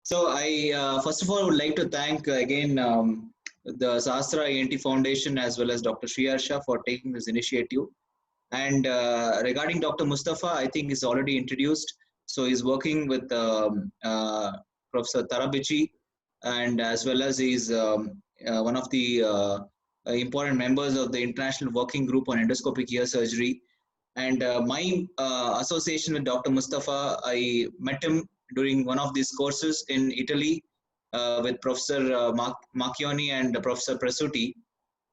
So I first of all would like to thank again the Sahasra ENT Foundation as well as Dr. Sriharsha for taking this initiative. And regarding Dr. Mustafa, I think he's already introduced. So he's working with Professor Tarabichi, and as well as he's one of the important members of the International Working Group on Endoscopic Ear Surgery. And my association with Dr. Mustafa, I met him during one of these courses in Italy with Professor Macchioni and Professor Presutti.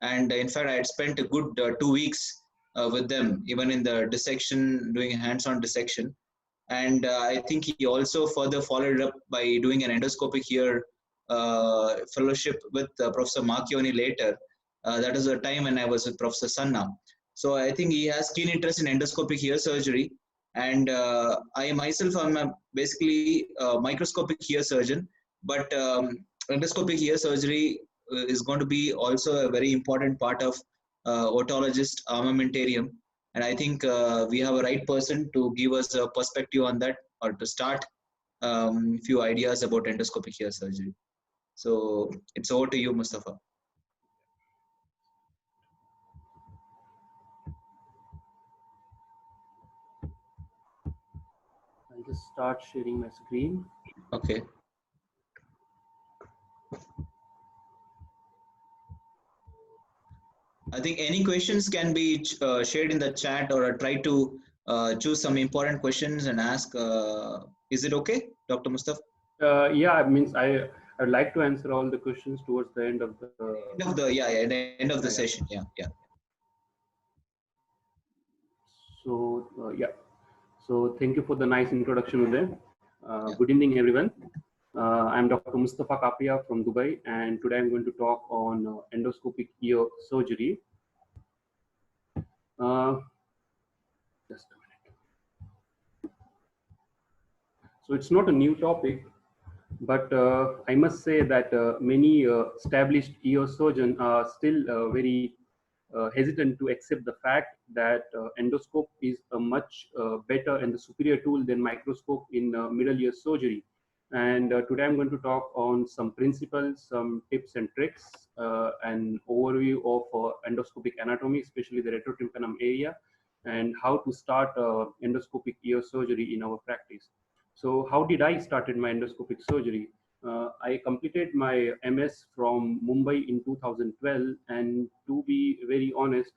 And in fact, I had spent a good 2 weeks with them, even in the dissection, doing hands-on dissection. And I think he also further followed up by doing an endoscopic ear fellowship with Professor Macchioni later. That is the time when I was with Professor Sanna. So I think he has keen interest in endoscopic ear surgery. And I myself am basically a microscopic ear surgeon, but endoscopic ear surgery is going to be also a very important part of otologist armamentarium. And I think we have a right person to give us a perspective on that, or to start few ideas about endoscopic ear surgery. So it's over to you, Mustafa. I'll just start sharing my screen. Okay. I think any questions can be shared in the chat, or try to choose some important questions and ask. Is it okay, Dr. Mustafa? Yeah, it means I'd like to answer all the questions towards the end of the End of the the end of the yeah. session. Yeah, yeah. So yeah, so thank you for the nice introduction, Uday. Yeah. Good evening, everyone. I'm Dr. Mustafa Kapia from Dubai, and today I'm going to talk on endoscopic ear surgery. Just a minute. So it's not a new topic, but I must say that many established ear surgeons are still very hesitant to accept the fact that endoscope is a much better and the superior tool than microscope in middle ear surgery. And today I'm going to talk on some principles, some tips and tricks, an overview of endoscopic anatomy, especially the retrotympanum area, and how to start endoscopic ear surgery in our practice. So how did I started my endoscopic surgery? I completed my MS from Mumbai in 2012, and to be very honest,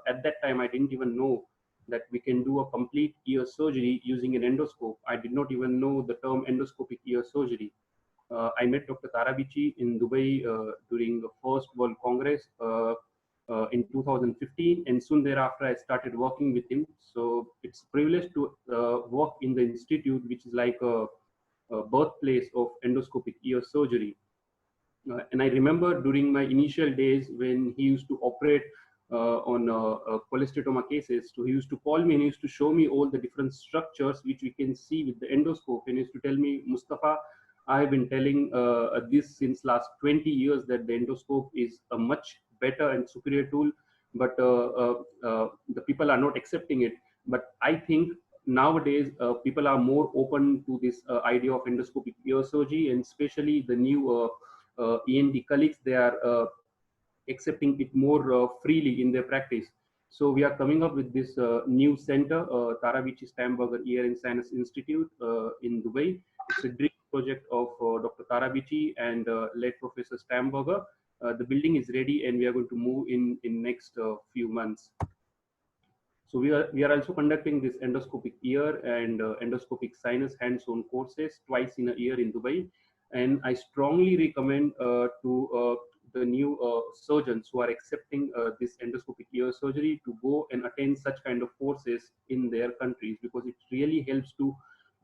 at that time I didn't even know that we can do a complete ear surgery using an endoscope. I did not even know the term endoscopic ear surgery. I met Dr. Tarabichi in Dubai during the First World Congress in 2015, and soon thereafter I started working with him. So it's a privilege to work in the institute, which is like a birthplace of endoscopic ear surgery. And I remember during my initial days when he used to operate on cholesteatoma cases, so he used to call me and he used to show me all the different structures which we can see with the endoscope, and he used to tell me, Mustafa, I have been telling this since last 20 years that the endoscope is a much better and superior tool, but the people are not accepting it. But I think nowadays people are more open to this idea of endoscopic ear surgery, and especially the new ENT colleagues, they are accepting it more freely in their practice. So we are coming up with this new center, Tarabichi Stamberger Ear and Sinus Institute in Dubai. It's a dream project of Dr. Tarabichi and late Professor Stamberger. The building is ready, and we are going to move in next few months. So we are also conducting this endoscopic ear and endoscopic sinus hands-on courses twice in a year in Dubai, and I strongly recommend to the new surgeons who are accepting this endoscopic ear surgery to go and attend such kind of courses in their countries, because it really helps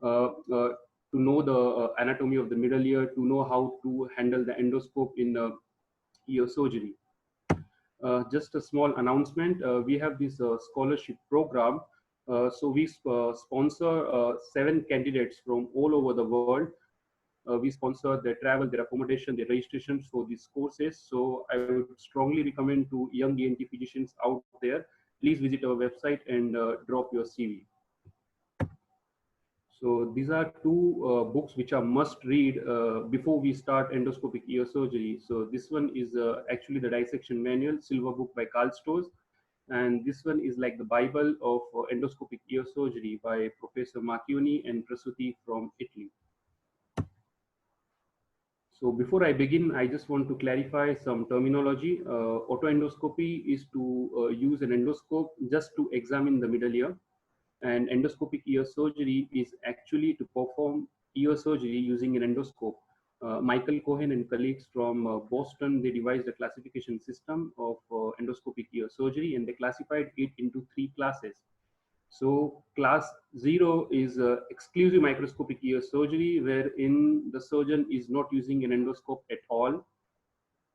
uh, uh, to know the anatomy of the middle ear, to know how to handle the endoscope in ear surgery. Just a small announcement. We have this scholarship program. So we sponsor 7 candidates from all over the world. We sponsor their travel, their accommodation, their registrations for these courses. So I would strongly recommend to young ENT physicians out there, please visit our website and drop your CV. So these are two books which are must read before we start endoscopic ear surgery. So this one is actually the dissection manual, silver book by Karl Stoers, and this one is like the Bible of endoscopic ear surgery by Professor Macchioni and Prasuti from Italy. So before I begin, I just want to clarify some terminology. Otoendoscopy is to use an endoscope just to examine the middle ear, and endoscopic ear surgery is actually to perform ear surgery using an endoscope. Michael Cohen and colleagues from Boston, they devised a classification system of endoscopic ear surgery, and they classified it into three classes. So class 0 is exclusive microscopic ear surgery, wherein the surgeon is not using an endoscope at all.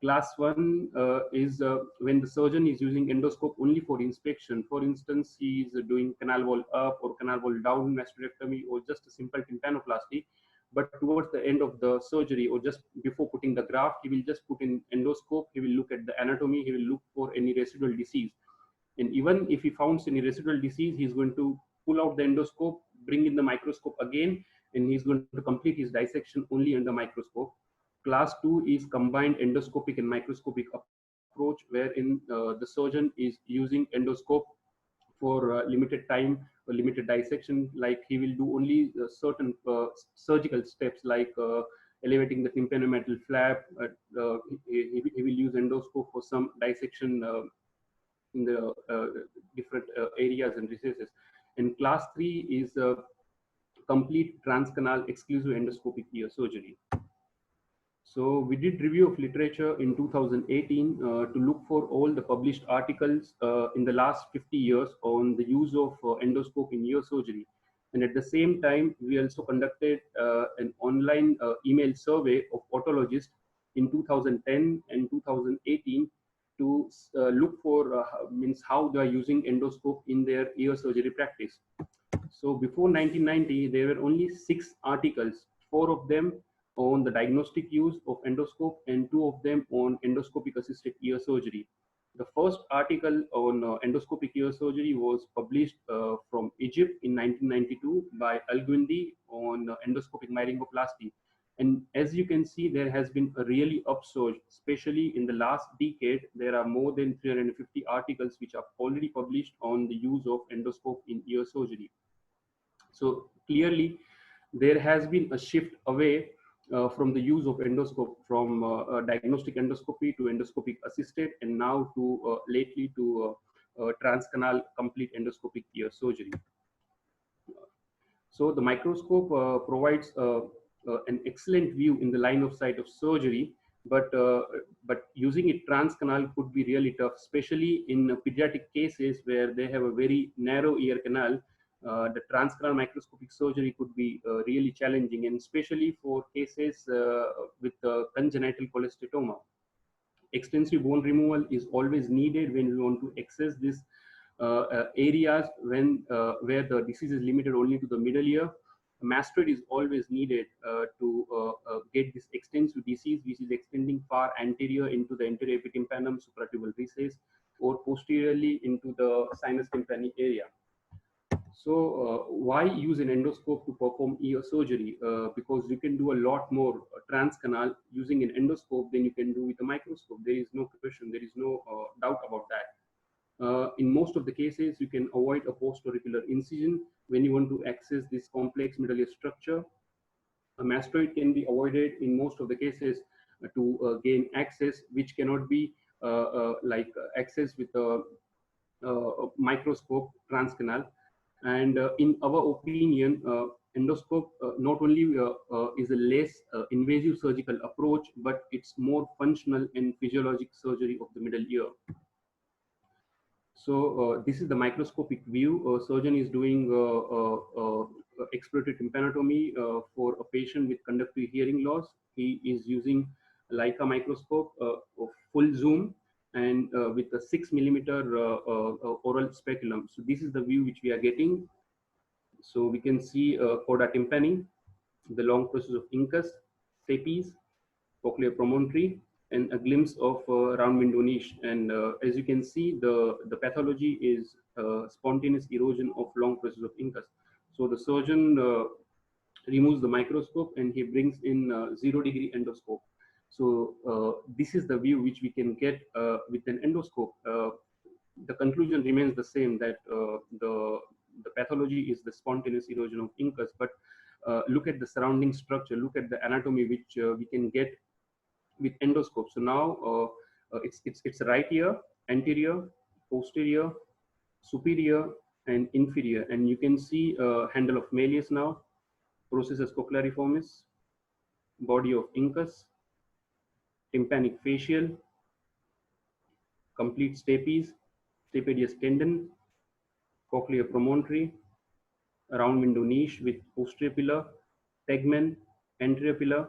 Class 1 is when the surgeon is using endoscope only for inspection. For instance, he is doing canal wall up or canal wall down mastoidectomy or just a simple tympanoplasty. But towards the end of the surgery or just before putting the graft, he will just put in endoscope. He will look at the anatomy. He will look for any residual disease. And even if he finds any residual disease, he's going to pull out the endoscope, bring in the microscope again, and he's going to complete his dissection only under microscope. Class 2 is combined endoscopic and microscopic approach, wherein the surgeon is using endoscope for limited time or limited dissection. Like he will do only certain surgical steps like elevating the tympanomeatal flap. He will use endoscope for some dissection in the different areas and recesses. And class 3 is complete transcanal exclusive endoscopic ear surgery. So we did review of literature in 2018 to look for all the published articles in the last 50 years on the use of endoscope in ear surgery. And at the same time, we also conducted an online email survey of otologists in 2010 and 2018 to look for means how they are using endoscope in their ear surgery practice. So before 1990, there were only 6 articles, 4 of them on the diagnostic use of endoscope and 2 of them on endoscopic assisted ear surgery. The first article on endoscopic ear surgery was published from Egypt in 1992 by Al-Gwindi on endoscopic myringoplasty. And as you can see, there has been a really upsurge, especially in the last decade. There are more than 350 articles which are already published on the use of endoscope in ear surgery. So clearly, there has been a shift away from the use of endoscope from diagnostic endoscopy to endoscopic assisted, and now to lately to transcanal complete endoscopic ear surgery. So the microscope provides an excellent view in the line of sight of surgery, but using it transcanal could be really tough, especially in pediatric cases where they have a very narrow ear canal. The transcanal microscopic surgery could be really challenging, and especially for cases with congenital cholesteatoma. Extensive bone removal is always needed when we want to access this areas when where the disease is limited only to the middle ear. Mastoid is always needed to get this extensive disease, which is extending far anterior into the anterior epitympanum, supratuberous recess, or posteriorly into the sinus tympani area. So why use an endoscope to perform ear surgery? Because you can do a lot more transcanal using an endoscope than you can do with a microscope. There is no question, there is no doubt about that. In most of the cases, you can avoid a post-auricular incision when you want to access this complex middle ear structure. A mastoid can be avoided in most of the cases to gain access, which cannot be accessed with a microscope transcanal. And in our opinion, endoscope not only is a less invasive surgical approach, but it's more functional and physiologic surgery of the middle ear. So this is the microscopic view. A surgeon is doing exploratory tympanotomy for a patient with conductive hearing loss. He is using Leica microscope of full zoom and with a 6 millimeter oral speculum. So this is the view which we are getting. So we can see chorda tympani, the long process of incus, stapes, cochlear promontory, and a glimpse of round window niche. And as you can see, the pathology is spontaneous erosion of long process of incus. So the surgeon removes the microscope and he brings in 0-degree endoscope. So this is the view which we can get with an endoscope. The conclusion remains the same, that the pathology is the spontaneous erosion of incus, but look at the surrounding structure, look at the anatomy which we can get with endoscope. So now it's right ear, anterior, posterior, superior, and inferior, and you can see handle of Malleus now, processus cochleariformis, body of incus, tympanic facial, complete stapes, stapedius tendon, cochlear promontory, round window niche with posterior pillar, tegmen, anterior pillar,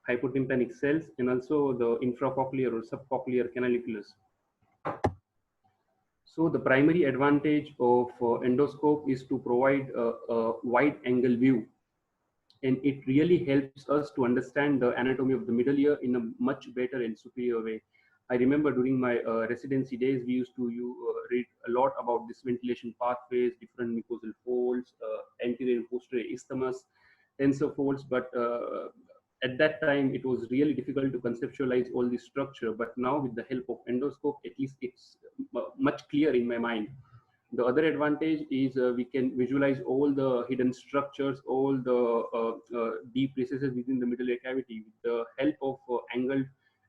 hypotympanic cells, and also the infracochlear or subcochlear canaliculus. So the primary advantage of endoscope is to provide a wide angle view, and it really helps us to understand the anatomy of the middle ear in a much better and superior way. I remember during my residency days, we used to read a lot about this ventilation pathways, different mucosal folds, anterior and posterior isthmus, tensor folds, but at that time it was really difficult to conceptualize all this structure. But now with the help of endoscope, at least it's much clear in my mind. The other advantage is we can visualize all the hidden structures, all the deep recesses within the middle ear cavity. With the help of angled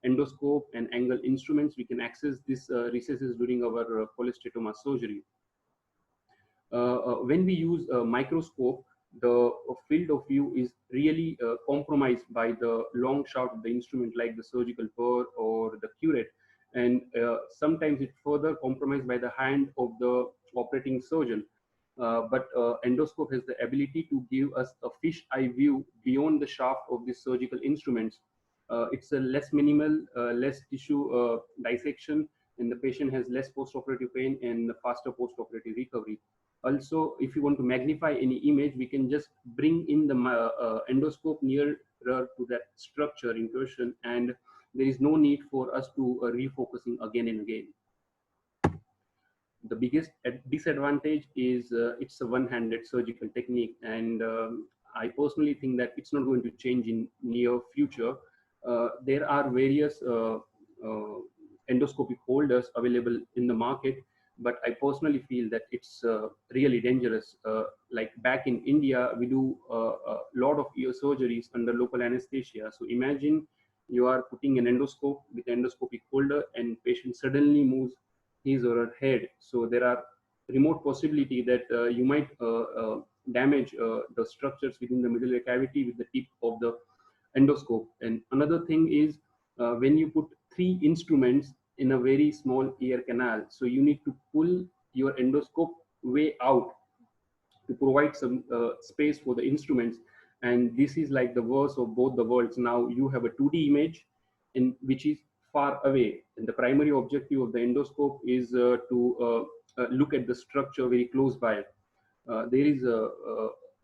endoscope and angled instruments, we can access these recesses during our cholesteatoma surgery. When we use a microscope, the field of view is really compromised by the long shaft of the instrument, like the surgical burr or the curette, and sometimes it's further compromised by the hand of the operating surgeon. But endoscope has the ability to give us a fish eye view beyond the shaft of these surgical instruments. It's a less minimal, less tissue dissection, and the patient has less post-operative pain and faster post-operative recovery. Also, if you want to magnify any image, we can just bring in the endoscope nearer to that structure in question, and there is no need for us to refocusing again and again. The biggest disadvantage is it's a one-handed surgical technique, and I personally think that it's not going to change in near future. There are various endoscopic holders available in the market, but I personally feel that it's really dangerous. Like back in India, we do a lot of ear surgeries under local anesthesia. So imagine you are putting an endoscope with endoscopic holder and patient suddenly moves his or her head. So there are remote possibility that you might damage the structures within the middle ear cavity with the tip of the endoscope. And another thing is when you put 3 instruments in a very small ear canal, so you need to pull your endoscope way out to provide some space for the instruments. And this is like the worst of both the worlds. Now you have a 2D image in which is far away, and the primary objective of the endoscope is to look at the structure very close by. There is a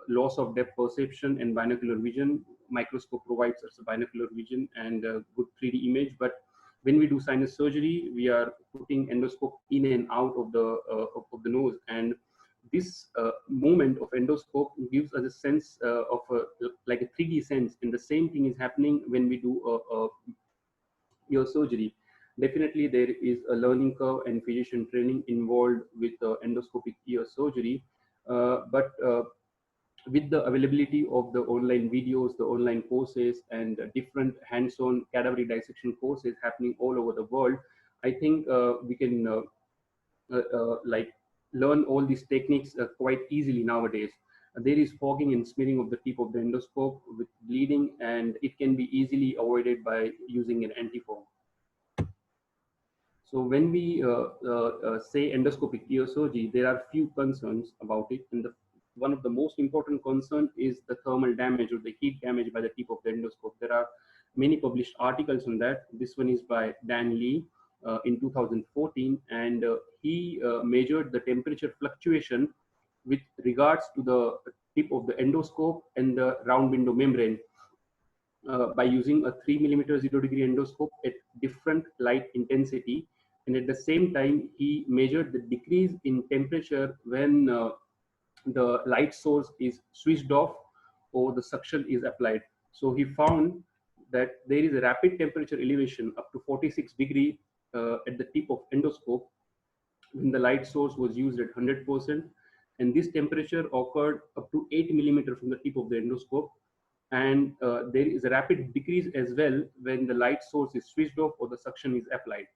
loss of depth perception and binocular vision. Microscope provides us a binocular vision and a good 3D image, but when we do sinus surgery, we are putting endoscope in and out of the nose, and this movement of endoscope gives us a sense of like a 3D sense, and the same thing is happening when we do ear surgery. Definitely, there is a learning curve and physician training involved with endoscopic ear surgery, but with the availability of the online videos, the online courses, and different hands-on cadaver dissection courses happening all over the world, I think we can like learn all these techniques quite easily nowadays. There is fogging and smearing of the tip of the endoscope with bleeding, and it can be easily avoided by using an antifog. So when we say endoscopic ear surgery, there are few concerns about it, and one of the most important concern is the thermal damage or the heat damage by the tip of the endoscope. There are many published articles on that. This one is by Dan Lee in 2014, and he measured the temperature fluctuation with regards to the tip of the endoscope and the round window membrane by using a 3 millimeter 0-degree endoscope at different light intensity. And at the same time, he measured the decrease in temperature when the light source is switched off or the suction is applied. So he found that there is a rapid temperature elevation up to 46 degree at the tip of endoscope when the light source was used at 100%, and this temperature occurred up to 8 millimeter from the tip of the endoscope. And there is a rapid decrease as well when the light source is switched off or the suction is applied.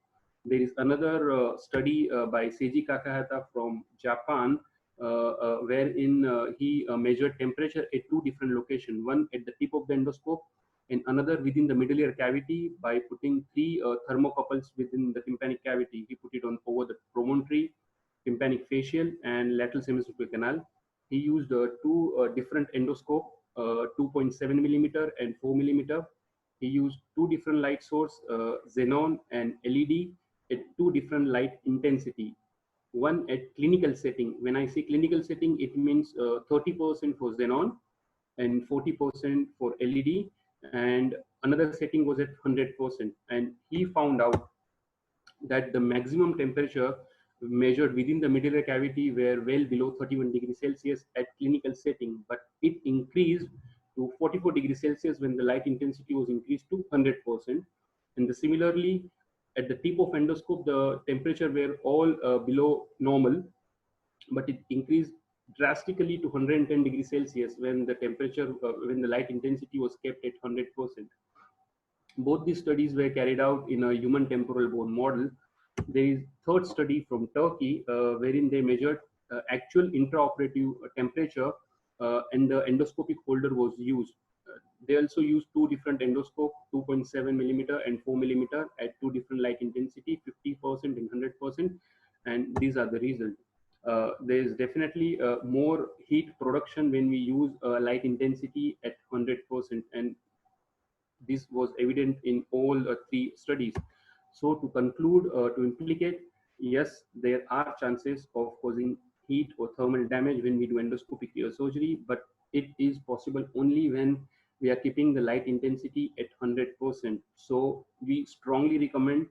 There is another study by Seiji Kakahata from Japan, wherein he measured temperature at two different locations, one at the tip of the endoscope and another within the middle ear cavity by putting three thermocouples within the tympanic cavity. He put it on over the promontory, tympanic facial, and lateral semicircular canal. He used two different endoscope, 2.7 millimeter and 4 millimeter. He used two different light source, xenon and LED, at two different light intensity. One at clinical setting. When I say clinical setting, it means 30% for xenon and 40% for LED, and another setting was at 100%. And he found out that the maximum temperature measured within the middle ear cavity were well below 31 degrees Celsius at clinical setting, but it increased to 44 degrees Celsius when the light intensity was increased to 100%. And similarly, at the tip of endoscope, the temperature were all below normal, but it increased drastically to 110 degrees Celsius when the temperature, when the light intensity was kept at 100%. Both these studies were carried out in a human temporal bone model. There is third study from Turkey, wherein they measured actual intraoperative temperature, and the endoscopic holder was used. They also used two different endoscope, 2.7 millimeter and 4 millimeter at two different light intensity, 50% and 100%, and these are the results. There is definitely more heat production when we use light intensity at 100%, and this was evident in all three studies. So to conclude, to implicate, yes, there are chances of causing heat or thermal damage when we do endoscopic ear surgery, but it is possible only when we are keeping the light intensity at 100%. So we strongly recommend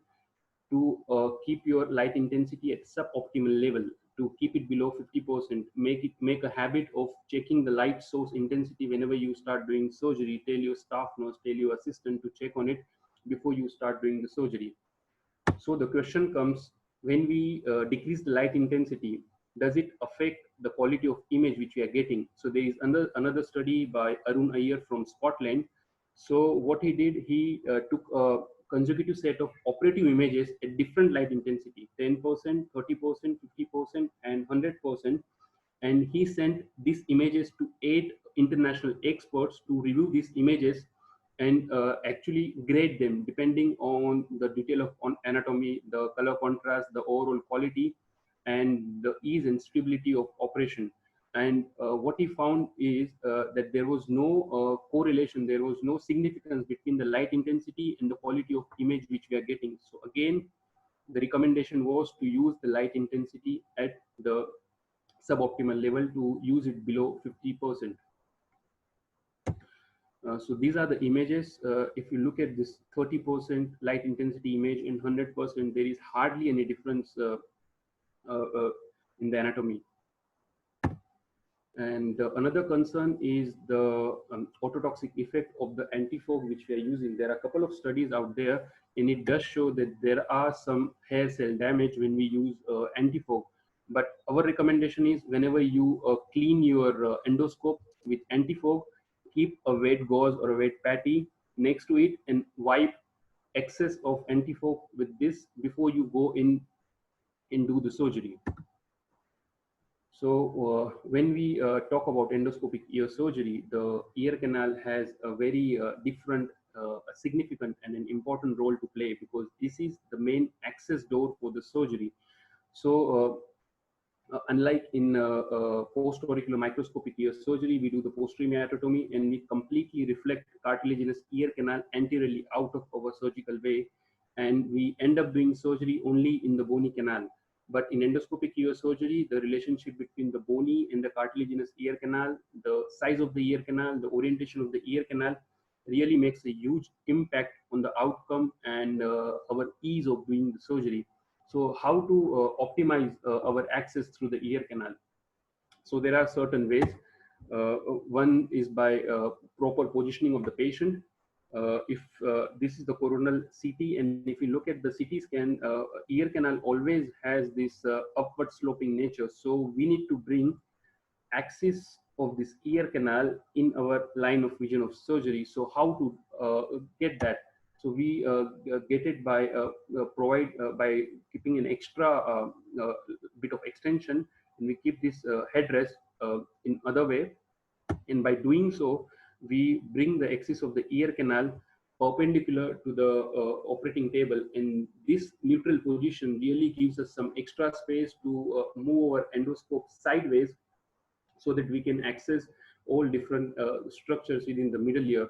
to keep your light intensity at suboptimal level, to keep it below 50%. Make a habit of checking the light source intensity whenever you start doing surgery. Tell your staff nurse, tell your assistant to check on it before you start doing the surgery. So the question comes, when we decrease the light intensity, does it affect the quality of image which we are getting? So there is another study by Arun Iyer from Scotland. So what he did, he took a consecutive set of operative images at different light intensity, 10%, 30%, 50%, and 100%. And he sent these images to 8 international experts to review these images and actually grade them depending on the detail of anatomy, the color contrast, the overall quality, and the ease and stability of operation. And what he found is that there was no correlation, there was no significance between the light intensity and the quality of image which we are getting. So again, the recommendation was to use the light intensity at the suboptimal level, to use it below 50%. So these are the images. If you look at this 30% light intensity image and 100%, there is hardly any difference in the anatomy. And another concern is the ototoxic effect of the anti-fog which we are using. There are a couple of studies out there, and it does show that there are some hair cell damage when we use anti-fog. But our recommendation is, whenever you clean your endoscope with anti-fog, keep a wet gauze or a wet patty next to it and wipe excess of anti-fog with this before you go in and do the surgery. So when we talk about endoscopic ear surgery, the ear canal has a very different, significant and an important role to play, because this is the main access door for the surgery. So unlike in post-auricular microscopic ear surgery, we do the posterior myotomy and we completely reflect cartilaginous ear canal anteriorly out of our surgical way, and we end up doing surgery only in the bony canal. But in endoscopic ear surgery, the relationship between the bony and the cartilaginous ear canal, the size of the ear canal, the orientation of the ear canal really makes a huge impact on the outcome and our ease of doing the surgery. So how to optimize our access through the ear canal? So there are certain ways. One is by proper positioning of the patient. If this is the coronal CT, and if you look at the CT scan, ear canal always has this upward sloping nature. So we need to bring axis of this ear canal in our line of vision of surgery. So how to get that? So we get it by by keeping an extra bit of extension, and we keep this headrest in other way, and by doing so we bring the axis of the ear canal perpendicular to the operating table, and this neutral position really gives us some extra space to move our endoscope sideways so that we can access all different structures within the middle ear.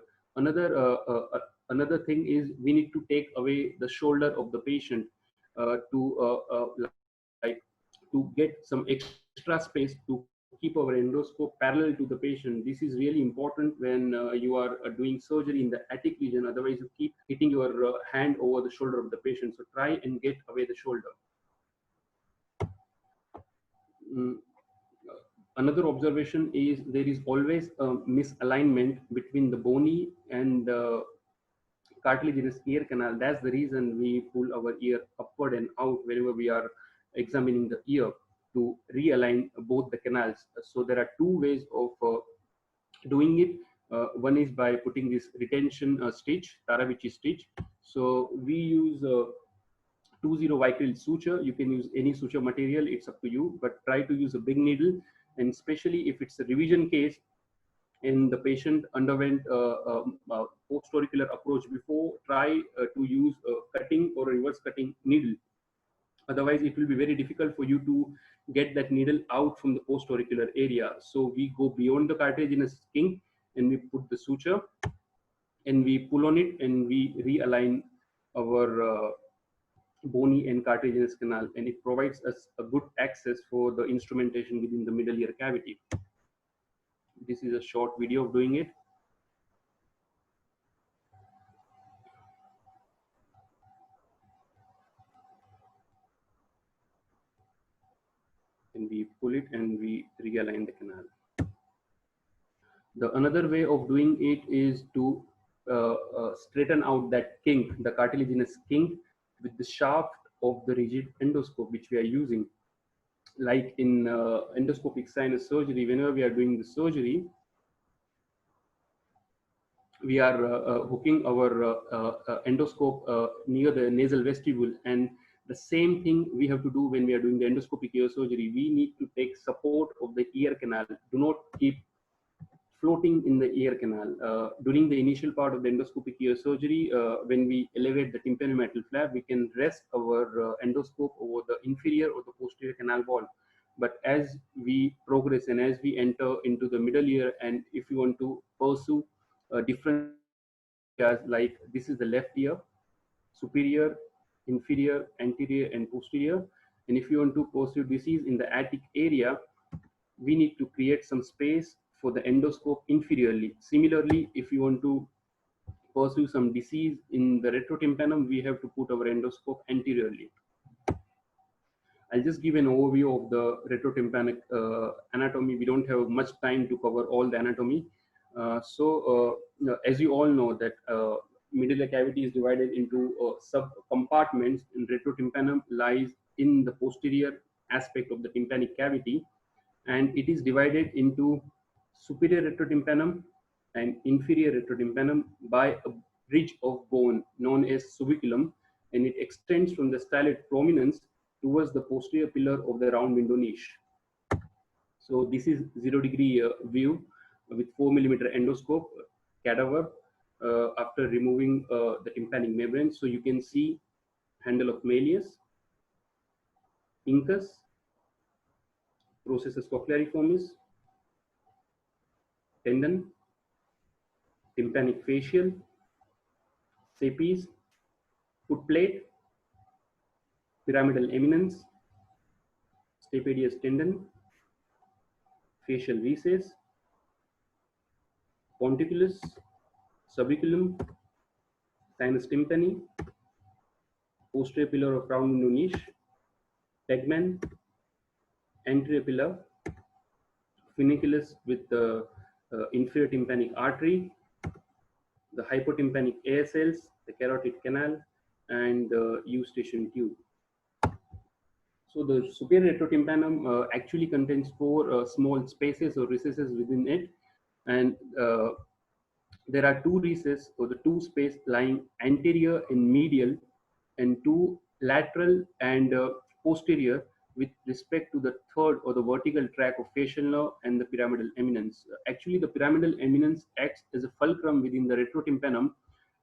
Another thing is we need to take away the shoulder of the patient like to get some extra space to keep our endoscope parallel to the patient. This is really important when you are doing surgery in the attic region. Otherwise, you keep hitting your hand over the shoulder of the patient. So try and get away the shoulder. Mm. Another observation is there is always a misalignment between the bony and the cartilaginous ear canal. That's the reason we pull our ear upward and out whenever we are examining the ear to realign both the canals. So there are two ways of doing it. One is by putting this retention stitch, Taravici stitch. So we use 2-0 Vicryl suture. You can use any suture material, it's up to you, but try to use a big needle. And especially if it's a revision case and the patient underwent post-auricular approach before, try to use a cutting or a reverse cutting needle. Otherwise, it will be very difficult for you to get that needle out from the post-auricular area. So we go beyond the cartilaginous kink and we put the suture and we pull on it and we realign our bony and cartilaginous canal, and it provides us a good access for the instrumentation within the middle ear cavity. This is a short video of doing it. And we pull it and we realign the canal. The another way of doing it is to straighten out that kink, the cartilaginous kink, with the shaft of the rigid endoscope which we are using. Like in endoscopic sinus surgery, whenever we are doing the surgery, we are hooking our endoscope near the nasal vestibule, and the same thing we have to do when we are doing the endoscopic ear surgery. We need to take support of the ear canal. Do not keep floating in the ear canal. During the initial part of the endoscopic ear surgery, when we elevate the tympanomeatal flap, we can rest our endoscope over the inferior or the posterior canal wall. But as we progress and as we enter into the middle ear, and if you want to pursue different areas, like this is the left ear, superior, inferior, anterior, and posterior. And if you want to pursue disease in the attic area, we need to create some space for the endoscope inferiorly. Similarly, if you want to pursue some disease in the retrotympanum, we have to put our endoscope anteriorly. I'll just give an overview of the retrotympanic anatomy. We don't have much time to cover all the anatomy. As you all know that middle ear cavity is divided into sub compartments, and retrotympanum lies in the posterior aspect of the tympanic cavity, and it is divided into superior retrotympanum and inferior retrotympanum by a bridge of bone known as subiculum, and it extends from the styloid prominence towards the posterior pillar of the round window niche. So this is 0-degree view with 4mm endoscope cadaver after removing the tympanic membrane. So you can see handle of malleus, incus, processus cochleariformis, tendon, tympanic fascial, stapes, foot plate, pyramidal eminence, stapedius tendon, facial recess, ponticulus, subiculum, sinus tympani, posterior pillar of round window niche, tegmen, anterior pillar, funiculus with the inferior tympanic artery, the hypotympanic air cells, the carotid canal, and the eustachian tube. So the superior retrotympanum actually contains four small spaces or recesses within it, and there are two recesses or the two space lying anterior and medial, and two lateral and posterior with respect to the third or the vertical track of facial nerve and the pyramidal eminence. Actually, the pyramidal eminence acts as a fulcrum within the retrotympanum,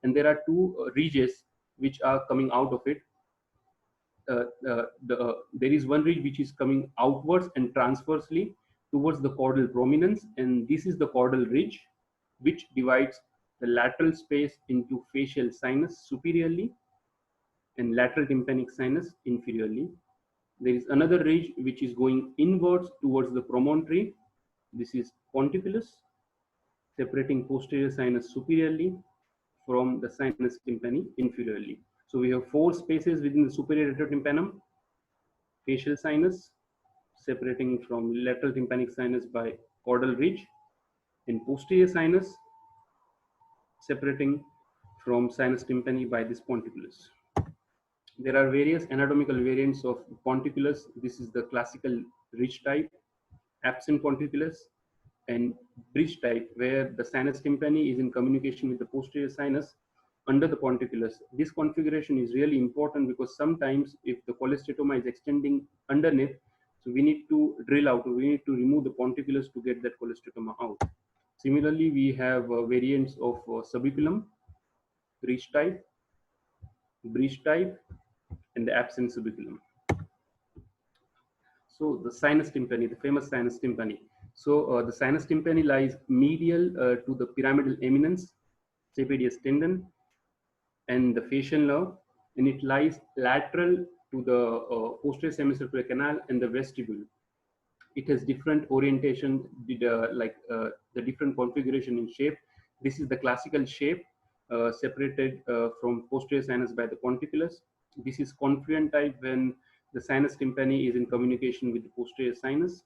and there are two ridges which are coming out of it. There is one ridge which is coming outwards and transversely towards the caudal prominence, and this is the caudal ridge which divides the lateral space into facial sinus superiorly and lateral tympanic sinus inferiorly. There is another ridge which is going inwards towards the promontory. This is ponticulus, separating posterior sinus superiorly from the sinus tympani inferiorly. So we have four spaces within the superior retrotympanum: facial sinus, separating from lateral tympanic sinus by caudal ridge, and posterior sinus, separating from sinus tympani by this ponticulus. There are various anatomical variants of ponticulus. This is the classical ridge type, absent ponticulus, and bridge type, where the sinus tympani is in communication with the posterior sinus under the ponticulus. This configuration is really important because sometimes if the cholesteatoma is extending underneath, so we need to drill out, we need to remove the ponticulus to get that cholesteatoma out. Similarly, we have variants of subiculum, ridge type, bridge type, and the absent subiculum. So the sinus tympani, the famous sinus tympani. So the sinus tympani lies medial to the pyramidal eminence, stapedius tendon, and the facial nerve, and it lies lateral to the posterior semicircular canal and the vestibule. It has different orientation, the different configuration in shape. This is the classical shape, separated from posterior sinus by the ponticulus. This is confluent type when the sinus tympani is in communication with the posterior sinus.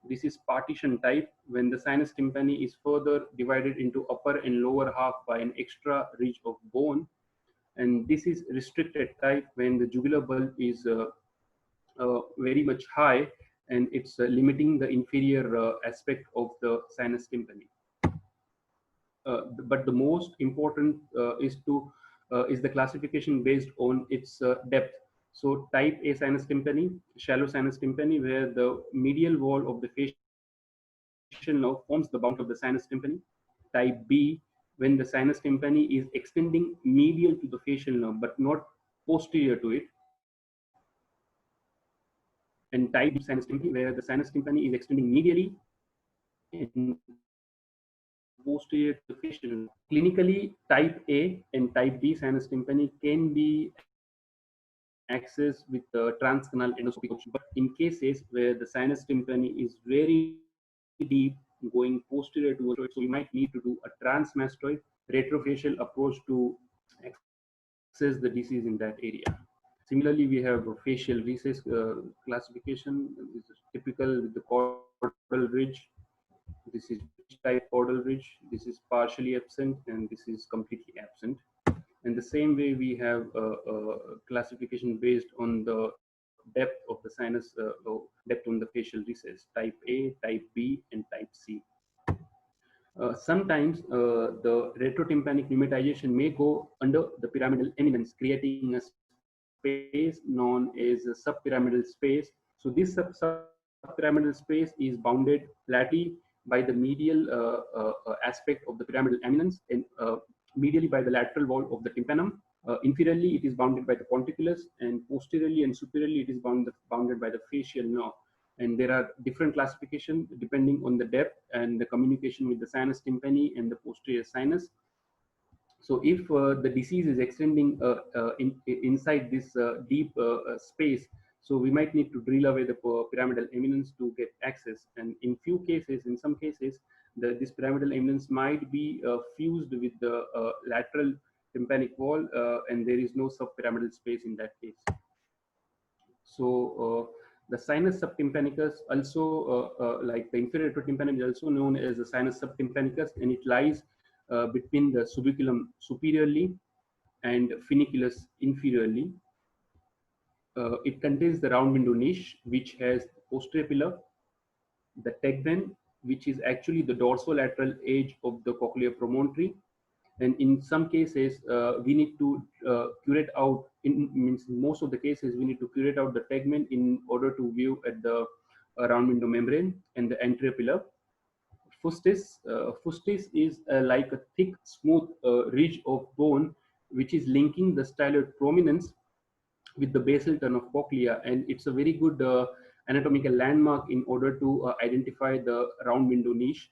This is partition type when the sinus tympani is further divided into upper and lower half by an extra ridge of bone. And this is restricted type when the jugular bulb is very much high, and it's limiting the inferior aspect of the sinus tympani. But the most important is the classification based on its depth. So type A sinus tympani, shallow sinus tympani, where the medial wall of the facial nerve forms the bound of the sinus tympani. Type B, when the sinus tympani is extending medial to the facial nerve but not posterior to it. And type D sinus tympani, where the sinus tympani is extending medially and posterior to the facial nerve. Clinically, type A and type D sinus tympani can be accessed with transcanal endoscopic option, but in cases where the sinus tympani is very deep, going posterior to it, so we might need to do a transmastoid retrofacial approach to access the disease in that area. Similarly, we have a facial recess classification. This is typical with the caudal ridge. This is type caudal ridge. This is partially absent, and this is completely absent. In the same way, we have a classification based on the depth of the sinus, depth on the facial recess, type A, type B, and type C. Sometimes the retrotympanic pneumatization may go under the pyramidal eminence, creating a space known as a subpyramidal space. So this subpyramidal space is bounded flatly by the medial aspect of the pyramidal eminence, and medially by the lateral wall of the tympanum. Inferiorly, it is bounded by the ponticulus, and posteriorly and superiorly, it is bounded by the facial nerve. And there are different classifications depending on the depth and the communication with the sinus tympani and the posterior sinus. So if the disease is extending inside this deep space, so we might need to drill away the pyramidal eminence to get access. And in some cases, this pyramidal eminence might be fused with the lateral tympanic wall, and there is no subpyramidal space in that case. So The sinus subtympanicus, also like the inferior retrotympanum, is also known as the sinus subtympanicus, and it lies between the subiculum superiorly and funiculus inferiorly. It contains the round window niche, which has posterior pillar, the tegmen, which is actually the dorsolateral edge of the cochlear promontory. And in some cases, we need to curate out, means most of the cases, we need to curate out the tegmen in order to view at the round window membrane and the anterior pillar. Fustis is like a thick, smooth ridge of bone which is linking the styloid prominence with the basal turn of cochlea, and it's a very good anatomical landmark in order to identify the round window niche.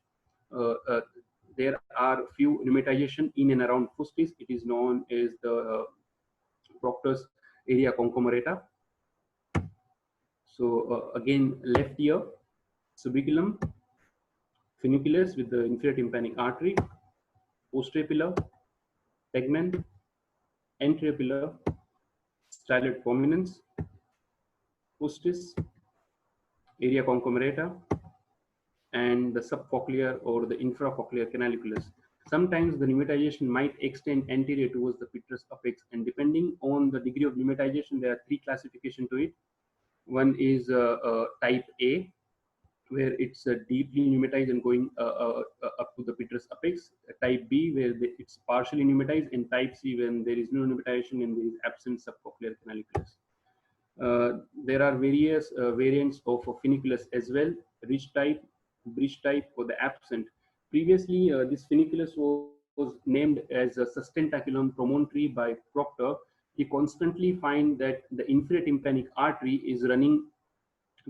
There are few pneumatization in and around fustis. It is known as the Proctor's area concomitant. So again, left ear, subiculum, funiculus with the inferior tympanic artery, posterior pillar, tegmen, anterior pillar, styloid prominence, fustis, area concomitant, and the subcochlear or the infracochlear canaliculus. Sometimes the pneumatization might extend anterior towards the petrous apex, and depending on the degree of pneumatization, there are three classifications to it. One is type A, where it's deeply pneumatized and going up to the petrous apex. Type B, where it's partially pneumatized, and type C, when there is no pneumatization and there is absent subcochlear canaliculus. There are various variants of funiculus as well, ridge type, bridge type, or the absent. Previously, this funiculus was named as a sustentaculum promontory by Proctor. He constantly find that the inferior tympanic artery is running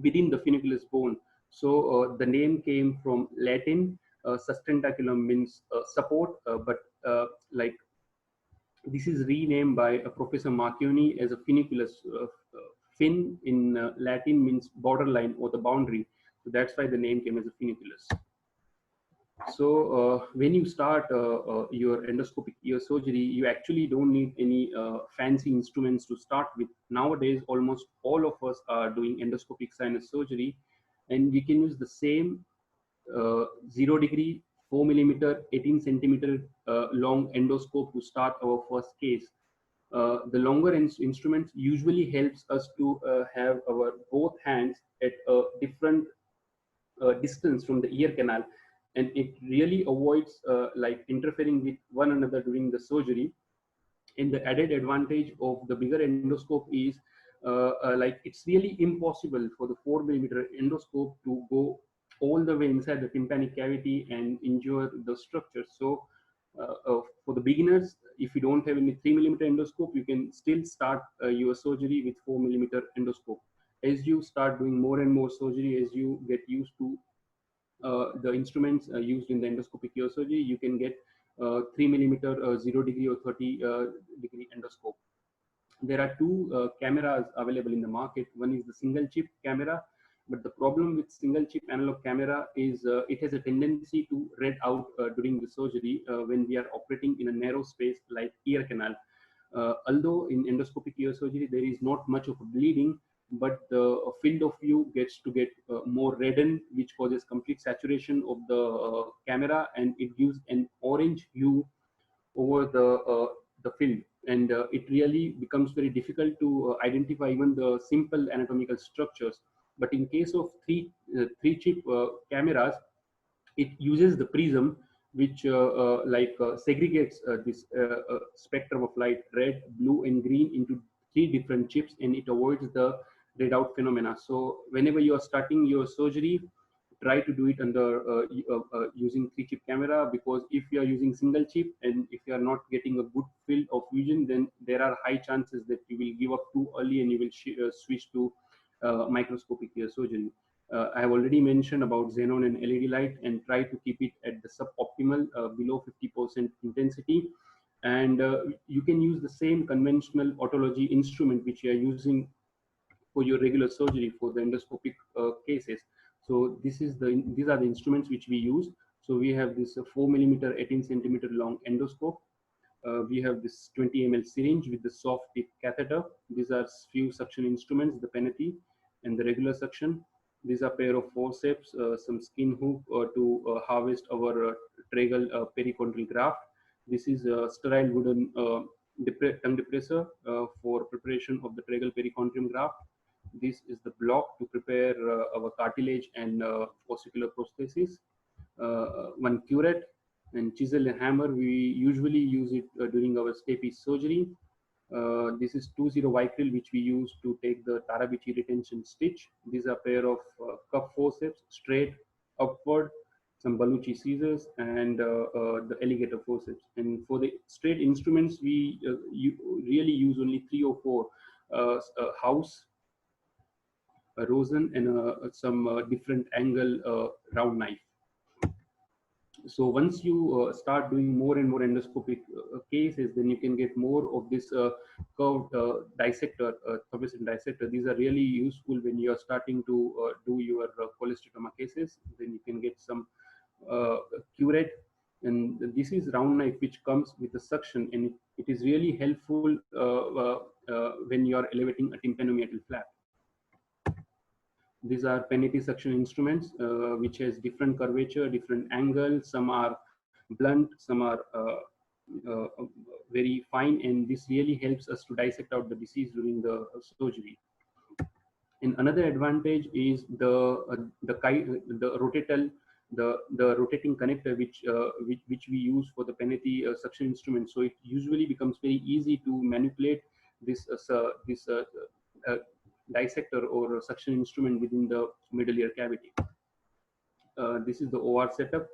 within the funiculus bone. So the name came from Latin. Sustentaculum means support, but like this is renamed by Professor Marchioni as a funiculus. Fin in Latin means borderline or the boundary. So that's why the name came as a funiculus. So when you start your endoscopic ear surgery, you actually don't need any fancy instruments to start with. Nowadays, almost all of us are doing endoscopic sinus surgery, and we can use the same 0 degree, 4 millimeter, 18 centimeter long endoscope to start our first case. The longer instruments usually helps us to have our both hands at a different distance from the ear canal, and it really avoids like interfering with one another during the surgery. And the added advantage of the bigger endoscope is like it's really impossible for the 4 millimeter endoscope to go all the way inside the tympanic cavity and injure the structure. So for the beginners, if you don't have any 3 millimeter endoscope, you can still start your surgery with 4 millimeter endoscope. As you start doing more and more surgery, as you get used to the instruments used in the endoscopic ear surgery, you can get 3 millimeter 0 degree or 30 degree endoscope. There are two cameras available in the market. One is the single chip camera, but the problem with single chip analog camera is it has a tendency to red out during the surgery when we are operating in a narrow space like ear canal. Although in endoscopic ear surgery there is not much of a bleeding, but the field of view gets to get more reddened, which causes complete saturation of the camera, and it gives an orange hue over the field, and it really becomes very difficult to identify even the simple anatomical structures. But in case of three chip cameras, it uses the prism, which segregates this spectrum of light, red, blue, and green, into three different chips, and it avoids the red out phenomena. So whenever you are starting your surgery, try to do it under using three chip camera, because if you are using single chip and if you are not getting a good field of vision, then there are high chances that you will give up too early and you will switch to microscopic ear surgery. I have already mentioned about xenon and LED light, and try to keep it at the suboptimal below 50% intensity. And you can use the same conventional otology instrument which you are using for your regular surgery for the endoscopic cases. So these are the instruments which we use. So we have this 4 millimeter, 18 centimeter long endoscope. We have this 20 ml syringe with the soft tip catheter. These are few suction instruments, the Penati. and the regular suction. These are pair of forceps, some skin hook to harvest our tragal perichondral graft. This is a sterile wooden tongue depressor for preparation of the tragal perichondrium graft. This is the block to prepare our cartilage and ossicular prosthesis. One curette and chisel and hammer. We usually use it during our stapes surgery. This is 20 vicryl, which we use to take the Tarabichi retention stitch. These are a pair of cup forceps, straight upward, some Baluchi scissors, and the alligator forceps. And for the straight instruments, we really use only 3 or 4 house, a Rosen, and some different angle round knife. So once you start doing more and more endoscopic cases, then you can get more of this curved dissector, Thomason dissector. These are really useful when you are starting to do your cholesteatoma cases. Then you can get some curette, and this is round knife which comes with a suction, and it is really helpful when you are elevating a tympanomeatal flap. These are Penetti suction instruments, which has different curvature, different angles. Some are blunt, some are uh, very fine, and this really helps us to dissect out the disease during the surgery. And another advantage is the rotatal, the rotating connector, which we use for the Penetti suction instrument. So it usually becomes very easy to manipulate this dissector or suction instrument within the middle ear cavity. This is the OR setup.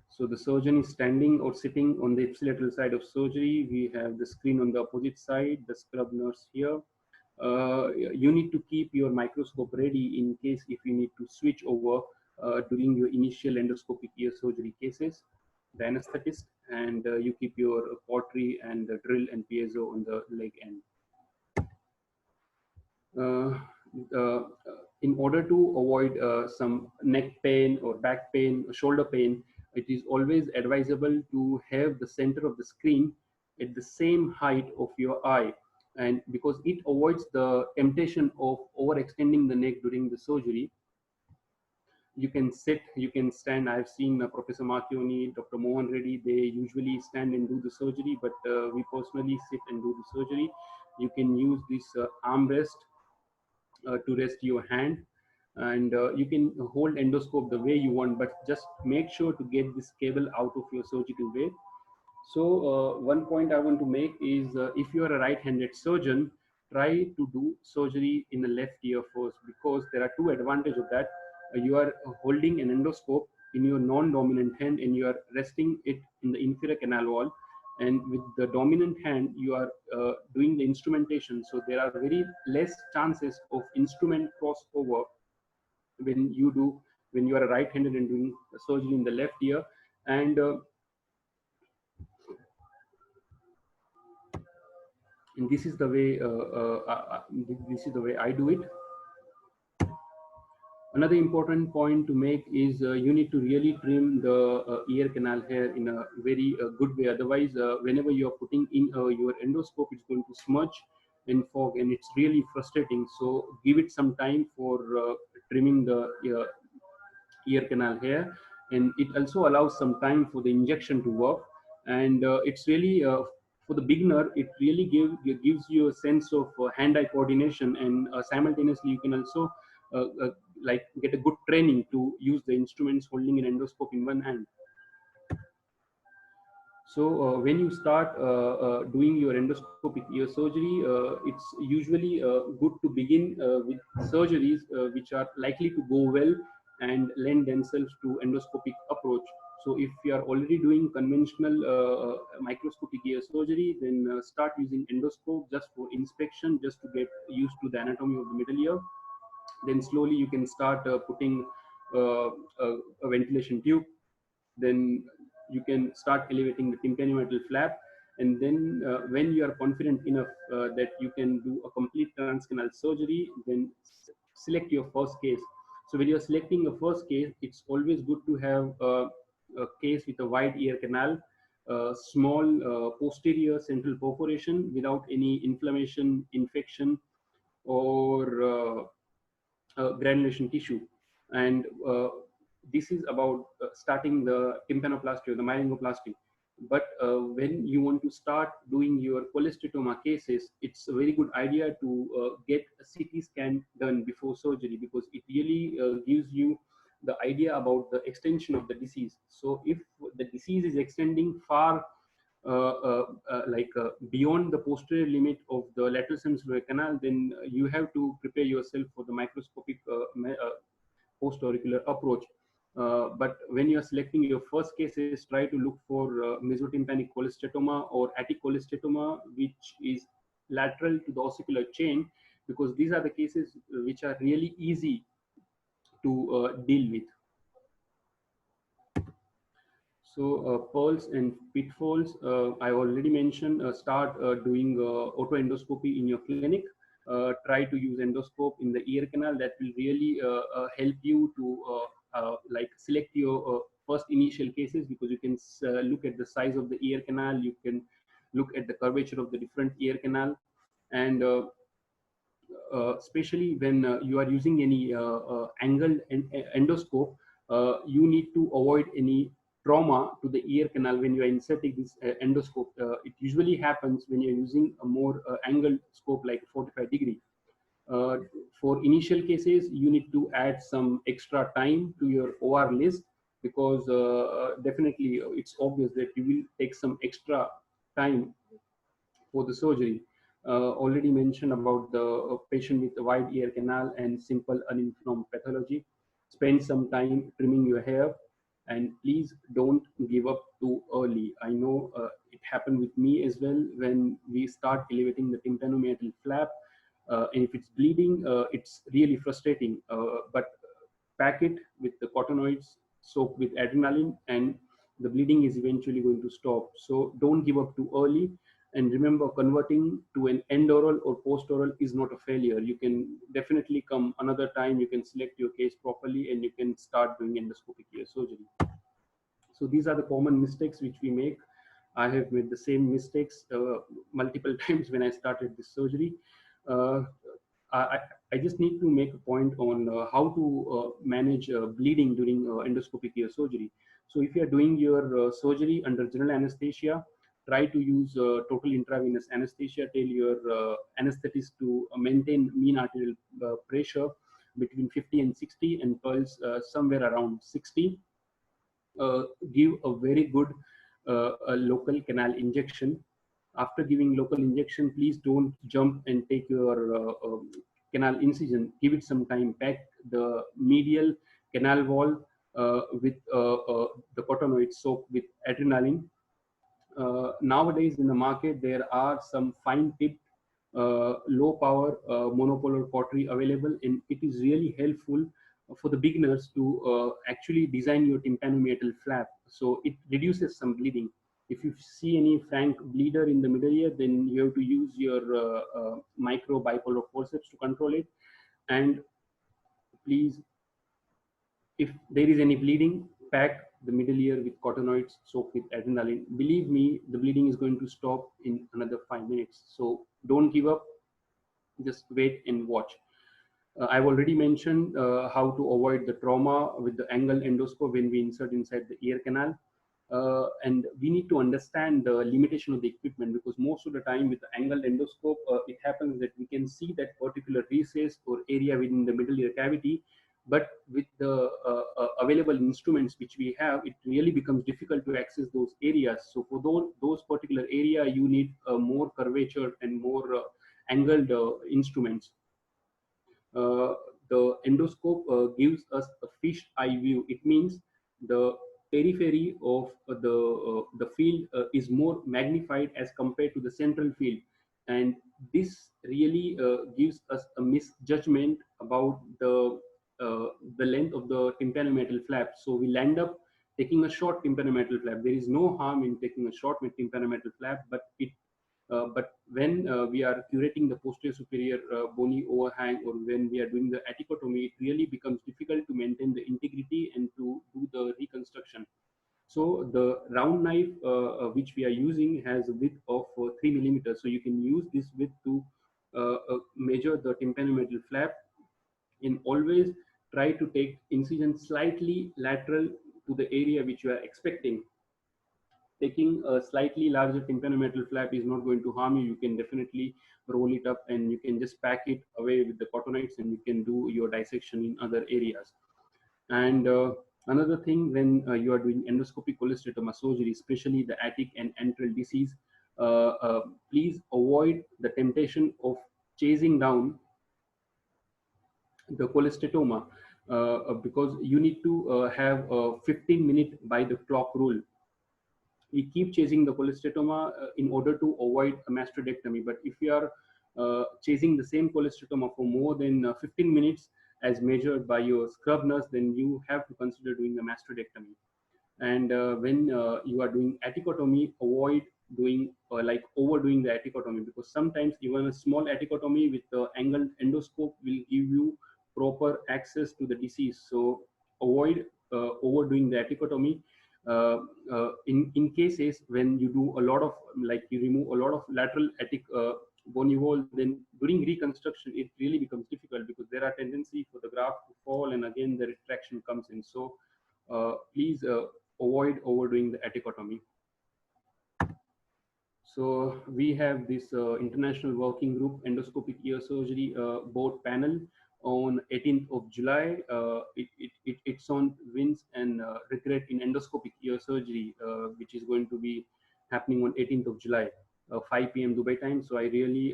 So the surgeon is standing or sitting on the ipsilateral side of surgery. We have the screen on the opposite side, the scrub nurse here. You need to keep your microscope ready in case if you need to switch over during your initial endoscopic ear surgery cases. The anesthetist, and you keep your cautery and the drill and piezo on the leg end. In order to avoid some neck pain or back pain or shoulder pain, it is always advisable to have the center of the screen at the same height of your eye, and because it avoids the temptation of overextending the neck during the surgery. You can sit, you can stand. I've seen Professor Marchioni, Dr. Mohan Reddy, they usually stand and do the surgery, but we personally sit and do the surgery. You can use this armrest to rest your hand, and you can hold endoscope the way you want, but just make sure to get this cable out of your surgical way. So one point I want to make is if you are a right-handed surgeon, try to do surgery in the left ear first, because there are two advantages of that. You are holding an endoscope in your non-dominant hand and you are resting it in the inferior canal wall, and with the dominant hand you are doing the instrumentation, so there are very less chances of instrument crossover when you are a right-handed and doing surgery in the left ear. And this is the way I do it. Another important point to make is you need to really trim the ear canal hair in a very good way. Otherwise, whenever you are putting in your endoscope, it's going to smudge and fog, and it's really frustrating. So give it some time for trimming the ear canal hair, and it also allows some time for the injection to work. And it's really for the beginner, it really gives you a sense of hand-eye coordination, and simultaneously you can also like get a good training to use the instruments holding an endoscope in one hand. So when you start doing your endoscopic ear surgery, it's usually good to begin with surgeries which are likely to go well and lend themselves to endoscopic approach. So if you are already doing conventional microscopic ear surgery, then start using endoscope just for inspection, just to get used to the anatomy of the middle ear. Then slowly you can start putting a ventilation tube. Then you can start elevating the tympanomeatal flap, and then when you are confident enough that you can do a complete transcanal surgery, then select your first case. So when you're selecting a first case, it's always good to have a case with a wide ear canal, small posterior central perforation without any inflammation, infection, or granulation tissue. And this is about starting the tympanoplasty or the myelingoplasty. But when you want to start doing your cholesteatoma cases, it's a very good idea to get a CT scan done before surgery, because it really gives you the idea about the extension of the disease. So if the disease is extending far beyond the posterior limit of the lateral semicircular canal, then you have to prepare yourself for the microscopic post-auricular approach. But when you are selecting your first cases, try to look for mesotympanic cholesteatoma or attic cholesteatoma, which is lateral to the ossicular chain, because these are the cases which are really easy to deal with. So pearls and pitfalls, I already mentioned, start doing autoendoscopy in your clinic. Try to use endoscope in the ear canal. That will really help you to like select your first initial cases, because you can look at the size of the ear canal, you can look at the curvature of the different ear canal, and especially when you are using any angled endoscope, you need to avoid any trauma to the ear canal when you are inserting this endoscope. It usually happens when you're using a more angled scope like 45-degree. For initial cases, you need to add some extra time to your OR list, because definitely it's obvious that you will take some extra time for the surgery. Already mentioned about the patient with a wide ear canal and simple uninformed pathology. Spend some time trimming your hair, and please don't give up too early. I know it happened with me as well. When we start elevating the tympanomeatal flap, and if it's bleeding, it's really frustrating. But pack it with the cottonoids soaked with adrenaline, and the bleeding is eventually going to stop. So don't give up too early. And remember, converting to an endoral or post-oral is not a failure. You can definitely come another time. You can select your case properly, and you can start doing endoscopic ear surgery. So these are the common mistakes which we make. I have made the same mistakes multiple times when I started this surgery. Uh, I, I just need to make a point on how to manage bleeding during endoscopic ear surgery. So if you are doing your surgery under general anesthesia, try to use total intravenous anesthesia. Tell your anesthetist to maintain mean arterial pressure between 50 and 60, and pulse somewhere around 60. Give a very good a local canal injection. After giving local injection, please don't jump and take your canal incision. Give it some time. Pack the medial canal wall with the cottonoid soaked with adrenaline. Nowadays in the market, there are some fine tipped low power monopolar cautery available, and it is really helpful for the beginners to actually design your tympanomeatal flap, so it reduces some bleeding. If you see any frank bleeder in the middle ear, then you have to use your micro bipolar forceps to control it. And please, if there is any bleeding, pack the middle ear with cottonoids soaked with adrenaline. Believe me, the bleeding is going to stop in another 5 minutes. So don't give up, just wait and watch. I've already mentioned how to avoid the trauma with the angle endoscope when we insert inside the ear canal. And we need to understand the limitation of the equipment, because most of the time with the angled endoscope, it happens that we can see that particular recess or area within the middle ear cavity, but with the available instruments which we have, it really becomes difficult to access those areas. So for those particular area, you need more curvature and more angled instruments. The endoscope gives us a fish eye view. It means the periphery of the field is more magnified as compared to the central field, and this really gives us a misjudgment about the length of the tympanomeatal flap. So we land up taking a short tympanomeatal flap. There is no harm in taking a short tympanomeatal flap, but when we are curating the posterior superior bony overhang, or when we are doing the atticotomy, it really becomes difficult to maintain the integrity and to do the reconstruction. So the round knife which we are using has a width of 3 millimeters. So you can use this width to measure the tympanomeatal flap. and always try to take incision slightly lateral to the area which you are expecting. Taking a slightly larger tympanometal flap is not going to harm you. You can definitely roll it up and you can just pack it away with the cottonoids, and you can do your dissection in other areas. And another thing, when you are doing endoscopic cholesteatoma surgery, especially the attic and antral disease, please avoid the temptation of chasing down the cholesteatoma, because you need to have a 15-minute by the clock rule. We keep chasing the cholesteatoma in order to avoid a mastodectomy. But if you are chasing the same cholesteatoma for more than 15 minutes as measured by your scrub nurse, then you have to consider doing a mastodectomy. And when you are doing atticotomy, avoid doing like overdoing the atticotomy, because sometimes even a small atticotomy with the angled endoscope will give you proper access to the disease. So avoid overdoing the atticotomy. In cases when you do a lot of, like you remove a lot of lateral attic bony wall, then during reconstruction it really becomes difficult, because there are tendency for the graft to fall and again the retraction comes in. So please avoid overdoing the atticotomy. So we have this International Working Group Endoscopic Ear Surgery board panel on 18th of July. It's on wins and regret in endoscopic ear surgery, which is going to be happening on 18th of July, 5 p.m. Dubai time. So I really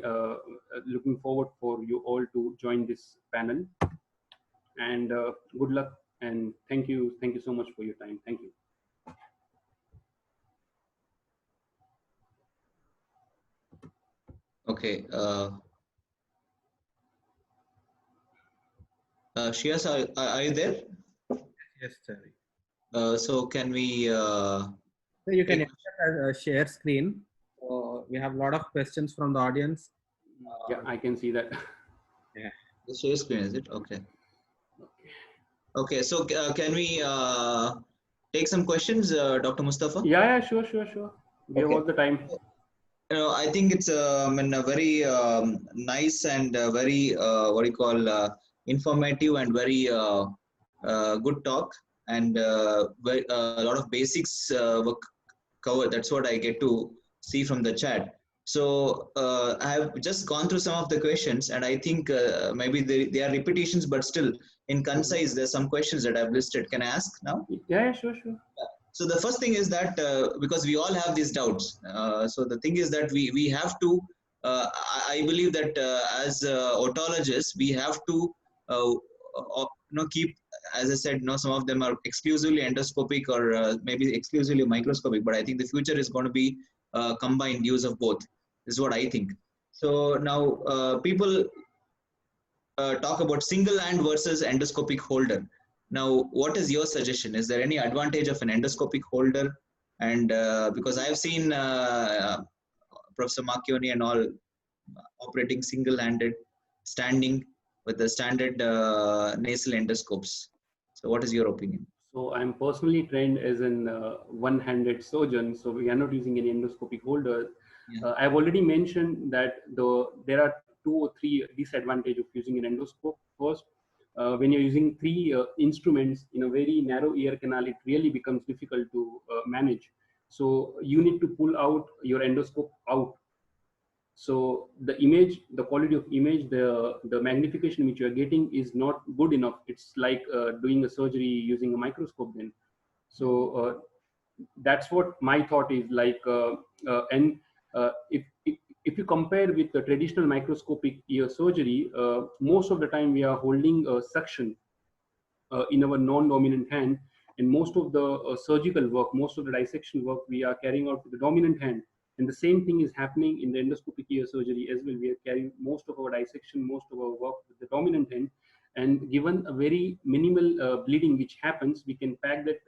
looking forward for you all to join this panel. And good luck, and thank you so much for your time. Thank you. Okay. Shias, are you there? Yes, sir. So can we? So you can share screen. So we have a lot of questions from the audience. Yeah, I can see that. Yeah. The share screen, is it? Okay. Okay. So can we take some questions, Dr. Mustafa? Yeah, sure. We have all the time. I think it's a very nice and very what do you call informative and very good talk, and very, a lot of basics were covered. That's what I get to see from the chat. So I have just gone through some of the questions, and I think maybe they are repetitions, but still in concise, there's some questions that I've listed. Can I ask now? Yeah, sure. So the first thing is that because we all have these doubts, so the thing is that we have to, I believe that as otologists, we have to keep, as I said, some of them are exclusively endoscopic or maybe exclusively microscopic, but I think the future is going to be combined use of both. This is what I think. So now people talk about single hand versus endoscopic holder. Now, what is your suggestion? Is there any advantage of an endoscopic holder? And because I've seen Professor Macchioni and all operating single-handed, standing with the standard nasal endoscopes. So what is your opinion? So I'm personally trained as an one-handed surgeon, so we are not using any endoscopic holder. Yeah. I've already mentioned that there are 2 or 3 disadvantages of using an endoscope. First, when you're using 3 instruments in a very narrow ear canal, it really becomes difficult to manage. So you need to pull out your endoscope out. So the image, the quality of image, the magnification which you are getting is not good enough. It's like doing a surgery using a microscope then. So that's what my thought is like. If you compare with the traditional microscopic ear surgery, most of the time we are holding a suction in our non-dominant hand, and most of the surgical work, most of the dissection work we are carrying out with the dominant hand. And the same thing is happening in the endoscopic ear surgery as well. We are carrying most of our dissection, most of our work with the dominant hand. And given a very minimal bleeding which happens, we can pack that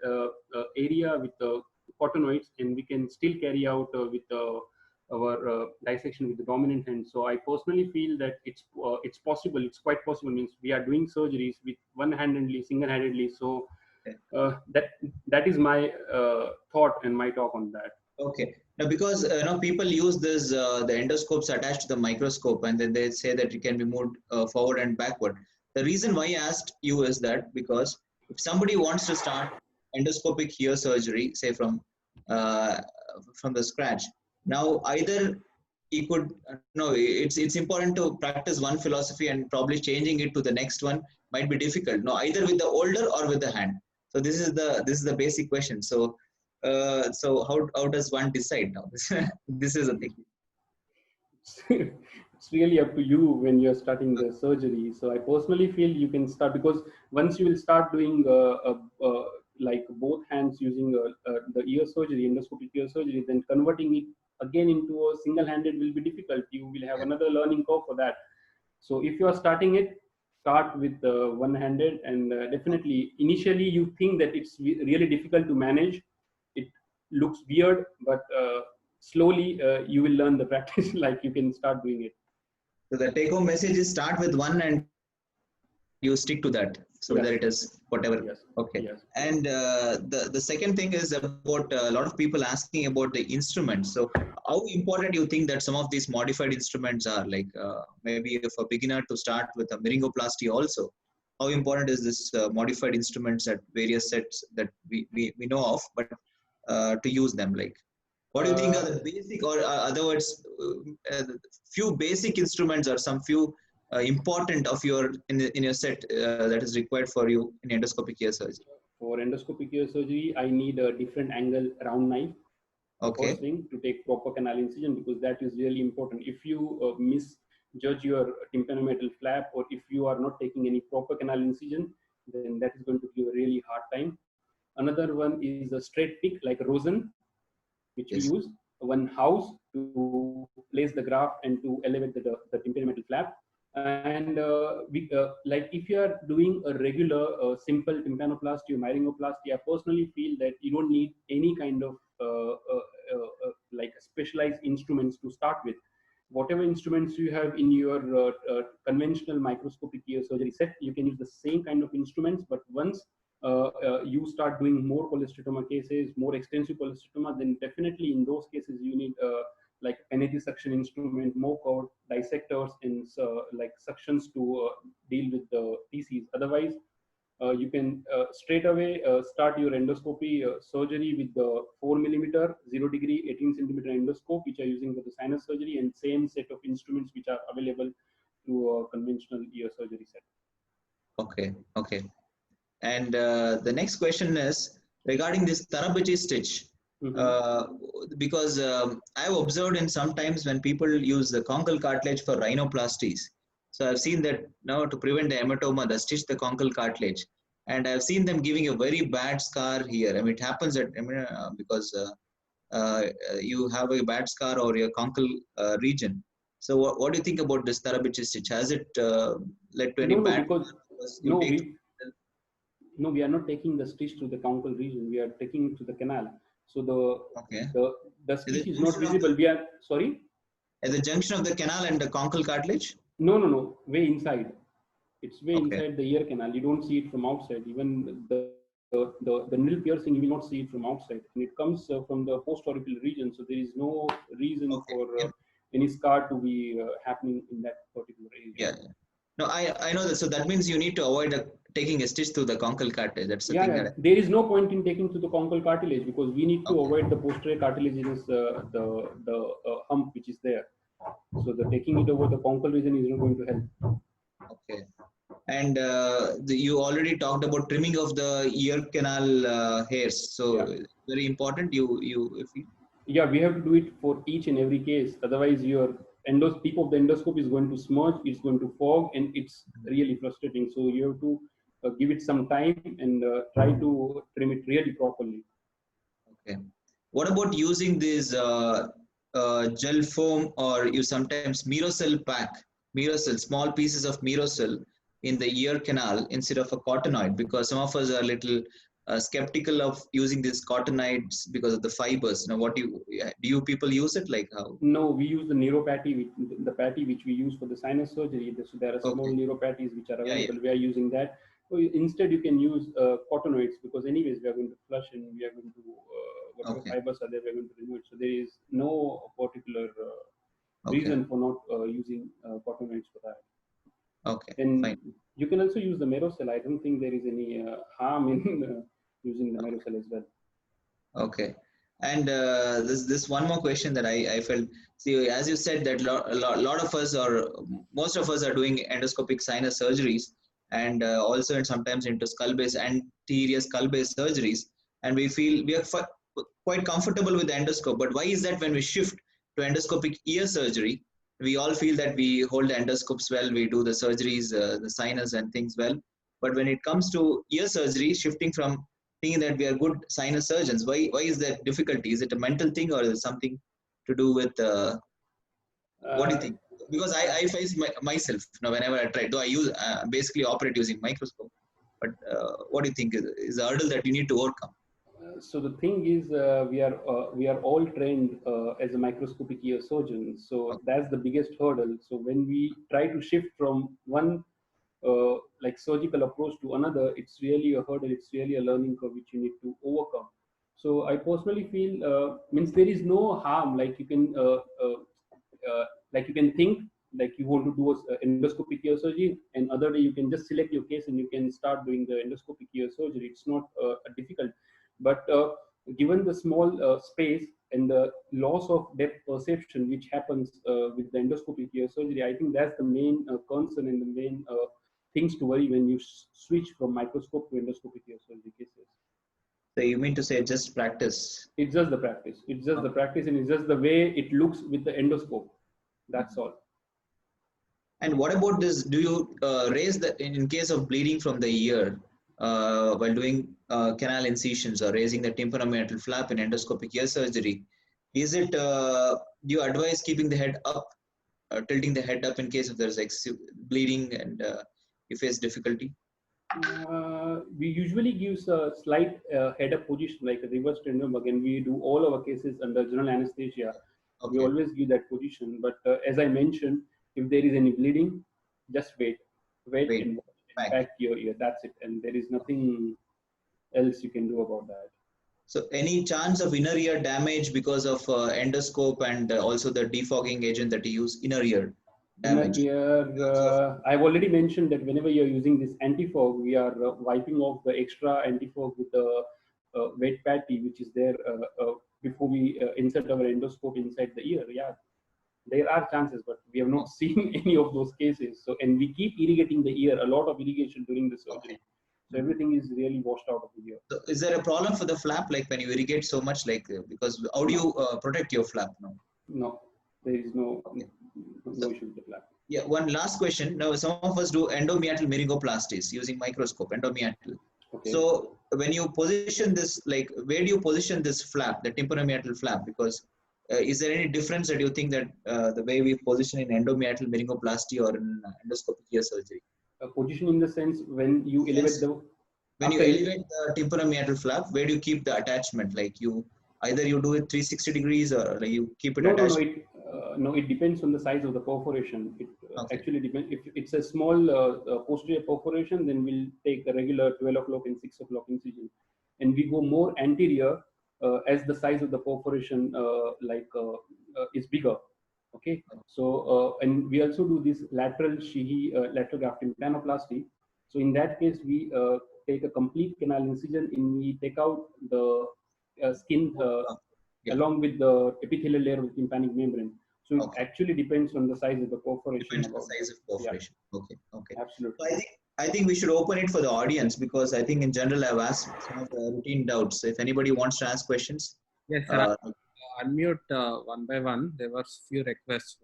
area with the cottonoids, and we can still carry out with our dissection with the dominant hand. So I personally feel that it's possible. It's quite possible. Means we are doing surgeries with one-handedly, single-handedly. So that is my thought and my talk on that. Okay. Now, because people use this the endoscopes attached to the microscope, and then they say that it can be moved forward and backward. The reason why I asked you is that because if somebody wants to start endoscopic ear surgery, say uh, from the scratch, now either he could no, it's important to practice one philosophy and probably changing it to the next one might be difficult. No, either with the older or with the hand. So this is the basic question. So so how does one decide now? This is the thing. It's really up to you when you're starting the surgery. So I personally feel you can start, because once you will start doing like both hands using the ear surgery, endoscopic ear surgery, then converting it again into a single-handed will be difficult. You will have Yeah. another learning curve for that. So if you are starting it, start with one-handed, and definitely initially you think that it's really difficult to manage. It looks weird, but slowly you will learn the practice. Like you can start doing it. So the take-home message is start with one and you stick to that. So Yes. whether it is whatever. Yes. Okay. Yes. And the second thing is about a lot of people asking about the instruments. So how important do you think that some of these modified instruments are? Like maybe if a beginner to start with a meringoplasty also, how important is this modified instruments at various sets that we know of, but to use them? Like what do you think are the basic, or other words, few basic instruments or some few important of your in your set that is required for you in endoscopic ear surgery? For endoscopic ear surgery, I need a different angle round knife. The Okay. first thing, to take proper canal incision, because that is really important. If you misjudge your tympanomeatal flap, or if you are not taking any proper canal incision, then that is going to give a really hard time. Another one is a straight pick like Rosen, which we Yes. use, one house to place the graft and to elevate the tympanomeatal flap. And like if you are doing a regular simple tympanoplasty or myringoplasty, I personally feel that you don't need any kind of like specialized instruments to start with. Whatever instruments you have in your conventional microscopic ear surgery set, you can use the same kind of instruments. But once you start doing more cholesteatoma cases, more extensive cholesteatoma, then definitely in those cases you need like penalty suction instrument, more cord, dissectors, and like suctions to deal with the feces. Otherwise, you can straight away start your endoscopy surgery with the 4 mm, 0 degree, 18 cm endoscope, which are using for the sinus surgery, and same set of instruments which are available to a conventional ear surgery set. Okay. Okay. And the next question is regarding this Tarabachi stitch. Because I've observed in sometimes when people use the conchal cartilage for rhinoplasties. So I've seen that now to prevent the hematoma, they stitch the conchal cartilage. And I've seen them giving a very bad scar here. I mean, it happens that because you have a bad scar or your conchal region. So what do you think about this Tarabachi stitch? Has it led to any No, bad because scar? Because you no, take we are not taking the stitch to the conchal region. We are taking it to the canal. So okay. the Is stitch it is not visible. We are sorry. at the junction of the canal and the conchal cartilage? No. Way inside. It's way Okay. inside the ear canal. You don't see it from outside. Even the nil piercing, you will not see it from outside. And it comes from the postauricular region. So there is no reason Okay. for Yeah. any scar to be happening in that particular area. Yeah. No, I know that. So that means you need to avoid taking a stitch to the conchal cartilage. That's the thing Yeah. that. There is no point in taking to the conchal cartilage, because we need to Okay. avoid the posterior cartilaginous the hump which is there. So the taking it over the conchal region is not going to help. Okay. And you already talked about trimming of the ear canal hairs. So Yeah. very important. If you Yeah, we have to do it for each and every case. Otherwise, your tip of the endoscope is going to smudge, it's going to fog, and it's really frustrating. So you have to give it some time and try to trim it really properly. Okay. What about using this gel foam, or you sometimes Mirocell pack, Mirocell, small pieces of Mirocell in the ear canal instead of a cottonoid? Because some of us are a little skeptical of using these cottonoids because of the fibers. Now, do you people use it? Like how? No, we use the neuropathy, the patty which we use for the sinus surgery. So there are small Okay. neuropathies which are Yeah, yeah. available. We are using that. So instead, you can use cottonoids, because anyways we are going to flush and we are going to whatever Okay. fibers are there, we are going to remove it. So there is no particular Okay. reason for not using cottonoids for that. Okay. Then Fine. You can also use the Merocell. I don't think there is any harm in using the Merocell as well. Okay. And this one more question that I felt. See, as you said that lot of us or most of us are doing endoscopic sinus surgeries, and also and sometimes into anterior skull-based surgeries, and we feel we are quite comfortable with the endoscope. But why is that when we shift to endoscopic ear surgery, we all feel that we hold the endoscopes well, we do the surgeries, the sinus and things well. But when it comes to ear surgery, shifting from thinking that we are good sinus surgeons, why is that difficulty? Is it a mental thing or is it something to do with what do you think? Because I face myself now whenever I try, though I use basically operate using microscope. But what do you think is the hurdle that you need to overcome? So the thing is, we are all trained as a microscopic ear surgeon. So that's the biggest hurdle. So when we try to shift from one like surgical approach to another, it's really a hurdle. It's really a learning curve which you need to overcome. So I personally feel means there is no harm. Like you can think like you want to do endoscopic ear surgery, and other day you can just select your case and you can start doing the endoscopic ear surgery. It's not difficult, but given the small space and the loss of depth perception which happens with the endoscopic ear surgery, I think that's the main concern and the main things to worry when you switch from microscope to endoscopic ear surgery cases. So you mean to say just practice? It's just the practice. It's just the practice, and it's just the way it looks with the endoscope. That's all. And what about this? Do you raise the in case of bleeding from the ear while doing canal incisions or raising the tympanomeatal flap in endoscopic ear surgery? Is it do you advise keeping the head up, tilting the head up in case if there's excessive bleeding and you face difficulty? We usually give a slight head up position like a reverse tendon. Again, we do all our cases under general anesthesia. Okay. We always give that position. But as I mentioned, if there is any bleeding, just wait and back your ear. That's it. And there is nothing else you can do about that. So any chance of inner ear damage because of endoscope and also the defogging agent that you use, inner ear damage? I've already mentioned that whenever you're using this anti-fog, we are wiping off the extra anti-fog with the wet patty, which is there before we insert our endoscope inside the ear. Yeah, there are chances, but we have not seen any of those cases. So, and we keep irrigating the ear, a lot of irrigation during the surgery. Okay. So everything is really washed out of the ear. So is there a problem for the flap, like when you irrigate so much, like because how do you protect your flap now? No, there is no issue with the flap. Yeah, one last question. Now, some of us do endomeatal meringoplasties using microscope, endomeatal. Okay. So when you position this, like where do you position this flap, the tympanomeatal flap? Because is there any difference that you think that the way we position in endomeatal meringoplasty or in endoscopic ear surgery? Position in the sense when you elevate the... When you elevate the tympanomeatal flap, where do you keep the attachment? Like you, either you do it 360 degrees or like you keep it attached? No, it depends on the size of the perforation. It actually depends. If it's a small posterior perforation, then we'll take a regular 12 o'clock and 6 o'clock incision. And we go more anterior as the size of the perforation is bigger. Okay. So, and we also do this lateral Sheehy lateral graft tympanoplasty. So in that case, we take a complete canal incision and we take out the skin along with the epithelial layer of the tympanic membrane. So it actually depends on the size of the perforation. Depends on the size of perforation. Yeah. Okay. Absolutely. So I think we should open it for the audience because I think in general I've asked some of the routine doubts. So if anybody wants to ask questions. Yes, sir. Unmute one by one. There were few requests.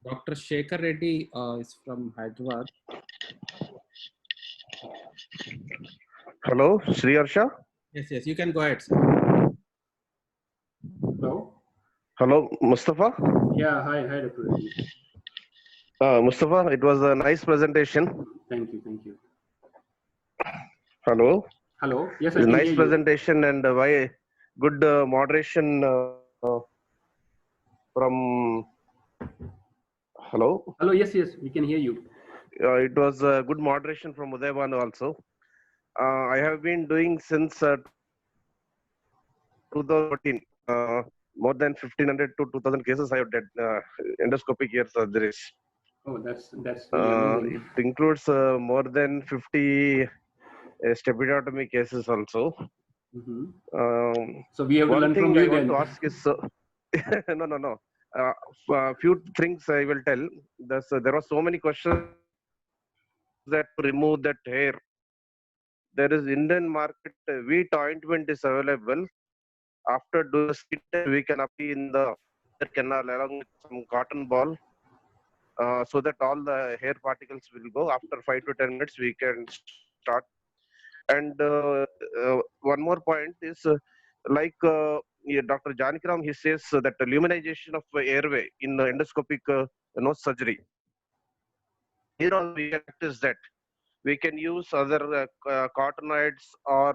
Dr. Shekhar Reddy is from Hyderabad. Hello, Sri Harsha? Yes, you can go ahead, sir. Hello, Mustafa? Yeah, hi, Dr. Reddy. Mustafa, it was a nice presentation. Thank you. Hello? Yes, nice presentation and why good moderation from... Hello? Yes, we can hear you. It was a good moderation from Udayban also. I have been doing since 2014 more than 1500 to 2000 cases I have done endoscopic ear surgeries. Oh, that's really amazing. It includes more than 50 stepidotomy cases also. Mhm. Um, So we have to one learn thing from I you want then. to ask is no. Few things I will tell. There are so many questions that to remove that hair. There is Indian market wheat ointment is available. After doing the skin test, we can apply in the ear canal along with some cotton ball, so that all the hair particles will go. After 5 to 10 minutes, we can start. And one more point is yeah, Dr. Jankiram, he says that the luminization of airway in endoscopic nose surgery. Here also we can practice that. We can use other carotenoids or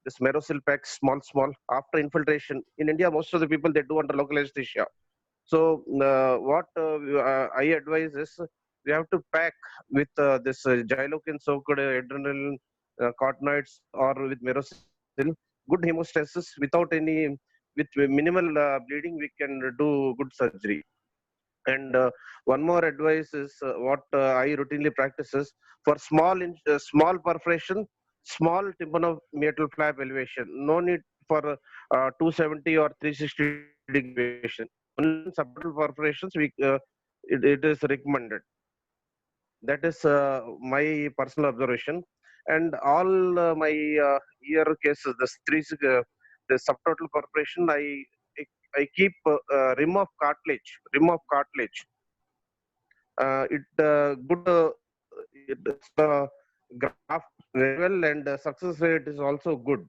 this merosil packs, small. After infiltration in India, most of the people they do under local anesthesia. So what I advise is we have to pack with this Gilokin soaked adrenal carotenoids or with merosil, good hemostasis without any, with minimal bleeding, we can do good surgery. And one more advice is what I routinely practice is for small perforation, small tympanomeatal flap elevation. No need for 270 or 360 degree elevation. Only subtle perforations it is recommended. That is my personal observation. And all my ear cases, the subtotal perforation, I keep rim of cartilage. It good it's graft very well, and success rate is also good.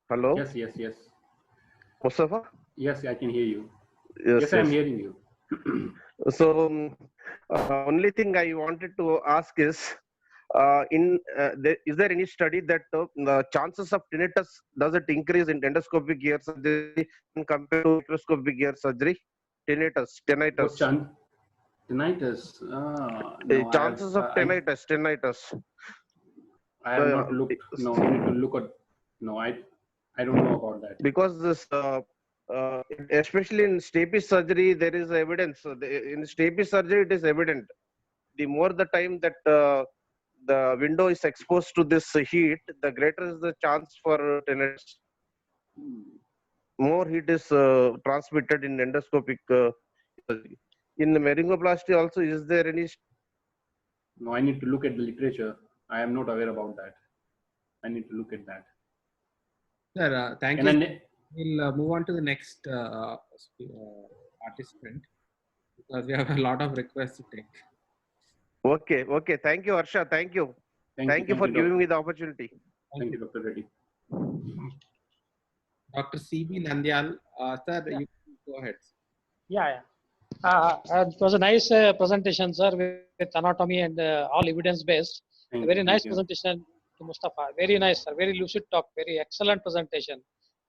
Hello, Yes. Mustafa? Yes, I can hear you. Yes, Yes, I am yes. hearing you. So only thing I wanted to ask is is there any study that the chances of tinnitus, does it increase in endoscopic ear surgery compared to microscopic ear surgery? What Tinnitus. tinnitus? No, Chances of tinnitus. I have not looked. No, I need to look at. No, I don't know about that. Because this especially in stapes surgery there is evidence. In stapes surgery it is evident, the more the time that the window is exposed to this heat, the greater is the chance for tinnitus. More heat is transmitted in endoscopic surgery. In the laryngoplasty also, is there any No, I need to look at the literature. I am not aware about that. I need to look at that. Sir, thank And you. then, We'll move on to the next participant because we have a lot of requests to take. okay, thank you, Harsha, thank you for giving me the opportunity. Thank you, Dr. Reddy. Dr. C.B. Nandyal, sir, you can go ahead. Yeah. It was a nice presentation, sir, with anatomy and all evidence based. Thank Very you, nice thank you. presentation to Mustafa. Very nice, sir. Very lucid talk. Very excellent presentation.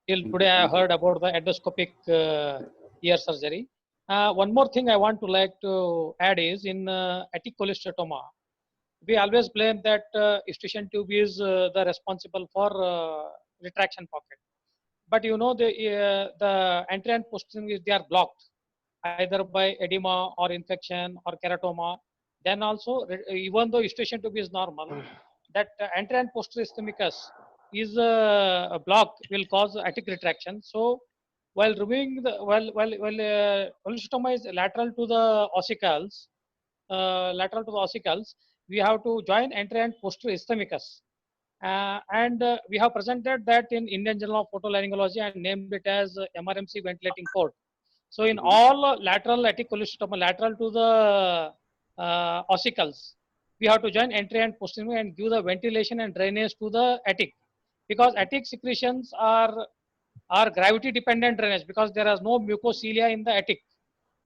Till Thank today, you, I thank you. heard about the endoscopic ear surgery. One more thing I want to like to add is in atic cholecystoma, we always blame that eustachian tube is the responsible for retraction pocket. But you know the entry and posterior they are blocked either by edema or infection or keratoma. Then also, even though eustachian tube is normal, that anterior and posterior ischemicus is a block will cause atic retraction. So while removing the cholecystoma is lateral to the ossicles, we have to join anterior and posterior ischemicus. And we have presented that in Indian Journal of Otolaryngology and named it as MRMC ventilating port. So in all lateral atic cholecystoma, lateral to the ossicles, we have to join anterior and posterior and give the ventilation and drainage to the attic, because attic secretions are gravity dependent drainage because there is no mucocelia in the attic,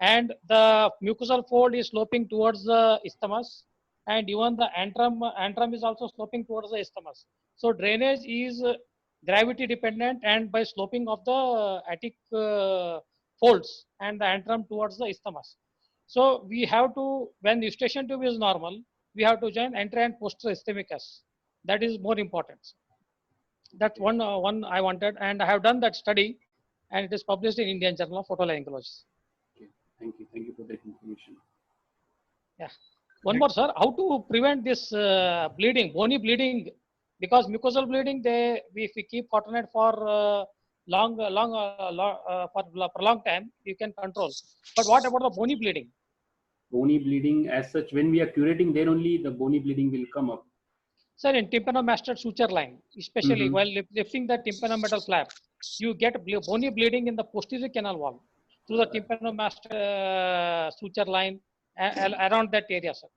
and the mucosal fold is sloping towards the isthmus, and even the antrum is also sloping towards the isthmus. So drainage is gravity dependent and by sloping of the attic folds and the antrum towards the isthmus. So we have to, when the eustachian tube is normal, we have to join anterior and posterior ischemicus. That is more important. That's one I wanted, and I have done that study and it is published in Indian Journal of Photolaryngology. Okay. Thank you for that information. Yeah. One more, sir. How to prevent this bleeding, bony bleeding? Because mucosal bleeding, if we keep cotonete for for long time, you can control. But what about the bony bleeding? Bony bleeding, as such, when we are curating, then only the bony bleeding will come up. Sir, in tympanomastoid suture line, especially while lifting the tympanometal flap, you get bony bleeding in the posterior canal wall through the tympanomastoid suture line around that area, sir.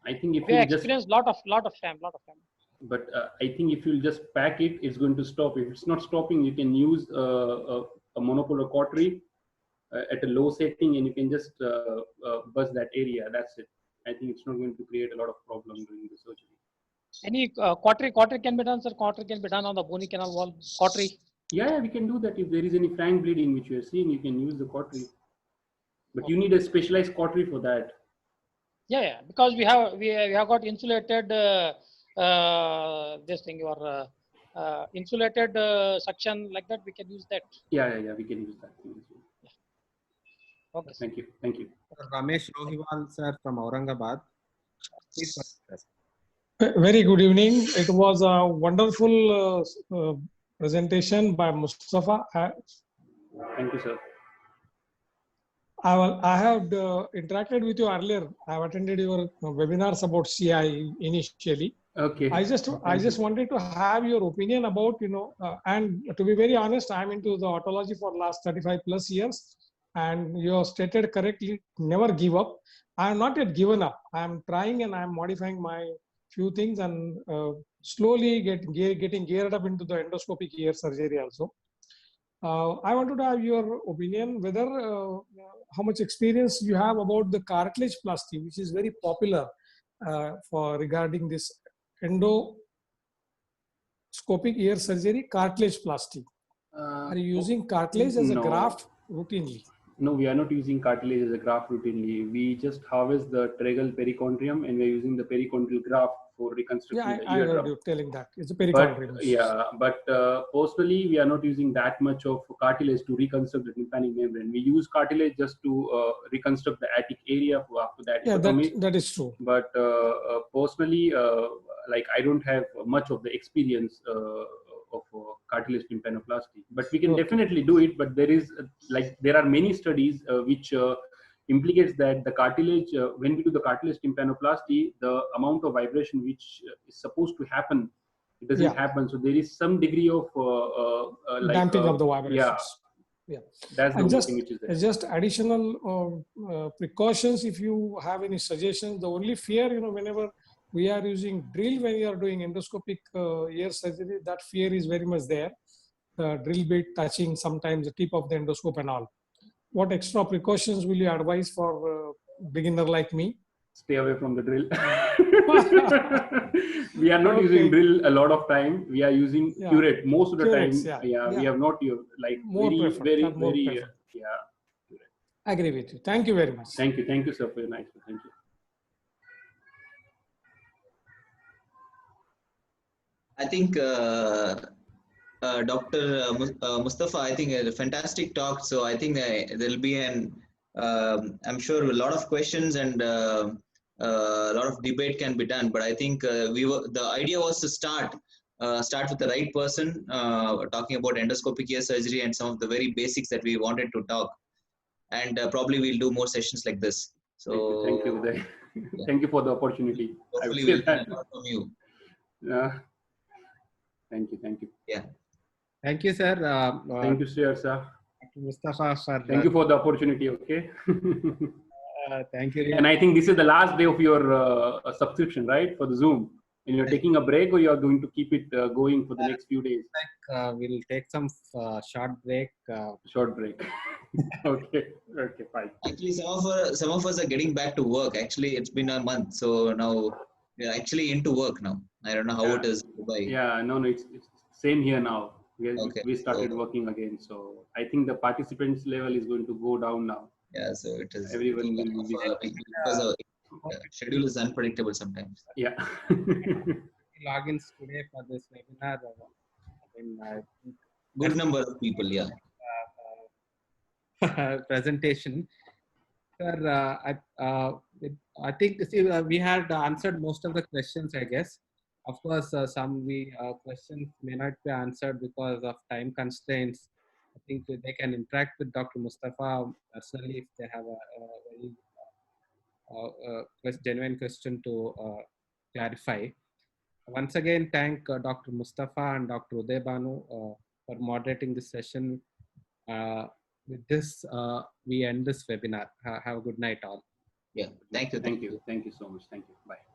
I think if We you experience lot of time. But I think if you just pack it, it's going to stop. If it's not stopping, you can use a monopolar cautery at a low setting, and you can just buzz that area. That's it. I think it's not going to create a lot of problem during the surgery. Any cautery can be done, sir. Cautery can be done on the bony canal wall. Cautery. Yeah, we can do that. If there is any frank bleeding which you are seeing, you can use the cautery. But you need a specialized cautery for that. Yeah, because we have got insulated this thing, your insulated suction like that. We can use that. Yeah, we can use that. Okay. Thank you. Ramesh Rohiwal, sir, from Aurangabad. Please go ahead, sir. Very good evening. It was a wonderful presentation by Mustafa. Thank you, sir. I have interacted with you earlier. I have attended your webinars about CI initially. Okay. I just wanted to have your opinion about, and to be very honest, I'm into the otology for last 35 plus years, and you have stated correctly, never give up. I am not yet given up. I am trying and I am modifying my few things and slowly getting geared up into the endoscopic ear surgery also. I wanted to have your opinion whether how much experience you have about the cartilage plasty, which is very popular for regarding this endoscopic ear surgery, cartilage plasty. Are you using cartilage as a graft routinely? No, we are not using cartilage as a graft routinely. We just harvest the tragal perichondrium and we're using the perichondrial graft for reconstructing the eardrum. I heard you telling that. It's a perichondrium. But personally, we are not using that much of cartilage to reconstruct the tympanic membrane. We use cartilage just to reconstruct the attic area after that. Yeah, that is true. But personally, like I don't have much of the experience of cartilage tympanoplasty, but we can definitely do it. But there are many studies which implicates that the cartilage, when we do the cartilage tympanoplasty, the amount of vibration which is supposed to happen, it doesn't happen. So there is some degree of damping of the vibrations. Yeah. That's the only thing which is there. Just additional precautions. If you have any suggestions, the only fear, whenever we are using drill, when you are doing endoscopic ear surgery, that fear is very much there. The drill bit touching sometimes the tip of the endoscope and all. What extra precautions will you advise for a beginner like me? Stay away from the drill. We are not using drill a lot of time. We are using curate most of the time. We have not used very. Agree with you. Thank you very much. Thank you, sir, for your nice. Thank you. I think Dr. Mustafa, I think a fantastic talk. So I think there'll be I'm sure a lot of questions and a lot of debate can be done. But I think the idea was to start with the right person, talking about endoscopic ear surgery and some of the very basics that we wanted to talk. And probably we'll do more sessions like this. So thank you, Uday. Thank you for the opportunity. Hopefully we'll learn a lot from you. Thank you. Yeah. Thank you, sir. Thank you, sir. Mustafa, sir. Thank you for the opportunity. Okay. Thank you. And I think this is the last day of your subscription, right, for the Zoom. And you're taking a break, or you're going to keep it going for the next few days? We'll take some short break. Short break. Okay, fine. Actually, some of us are getting back to work. Actually, it's been a month, so now we're actually into work now. I don't know how it is in Dubai. Yeah, no, it's same here now. We started working again, so I think the participants level is going to go down now. Yeah, so it is. Everyone will be because schedule is unpredictable sometimes. Yeah. Logins today for this webinar. Good number of people, yeah. presentation. Sir, I think we had answered most of the questions, I guess. Of course, some questions may not be answered because of time constraints. I think they can interact with Dr. Mustafa personally if they have a very genuine question to clarify. Once again, thank Dr. Mustafa and Dr. Uday Banu for moderating this session. With this, we end this webinar. Have a good night, all. Yeah, thank you. Thank you. Thank you so much. Thank you. Bye.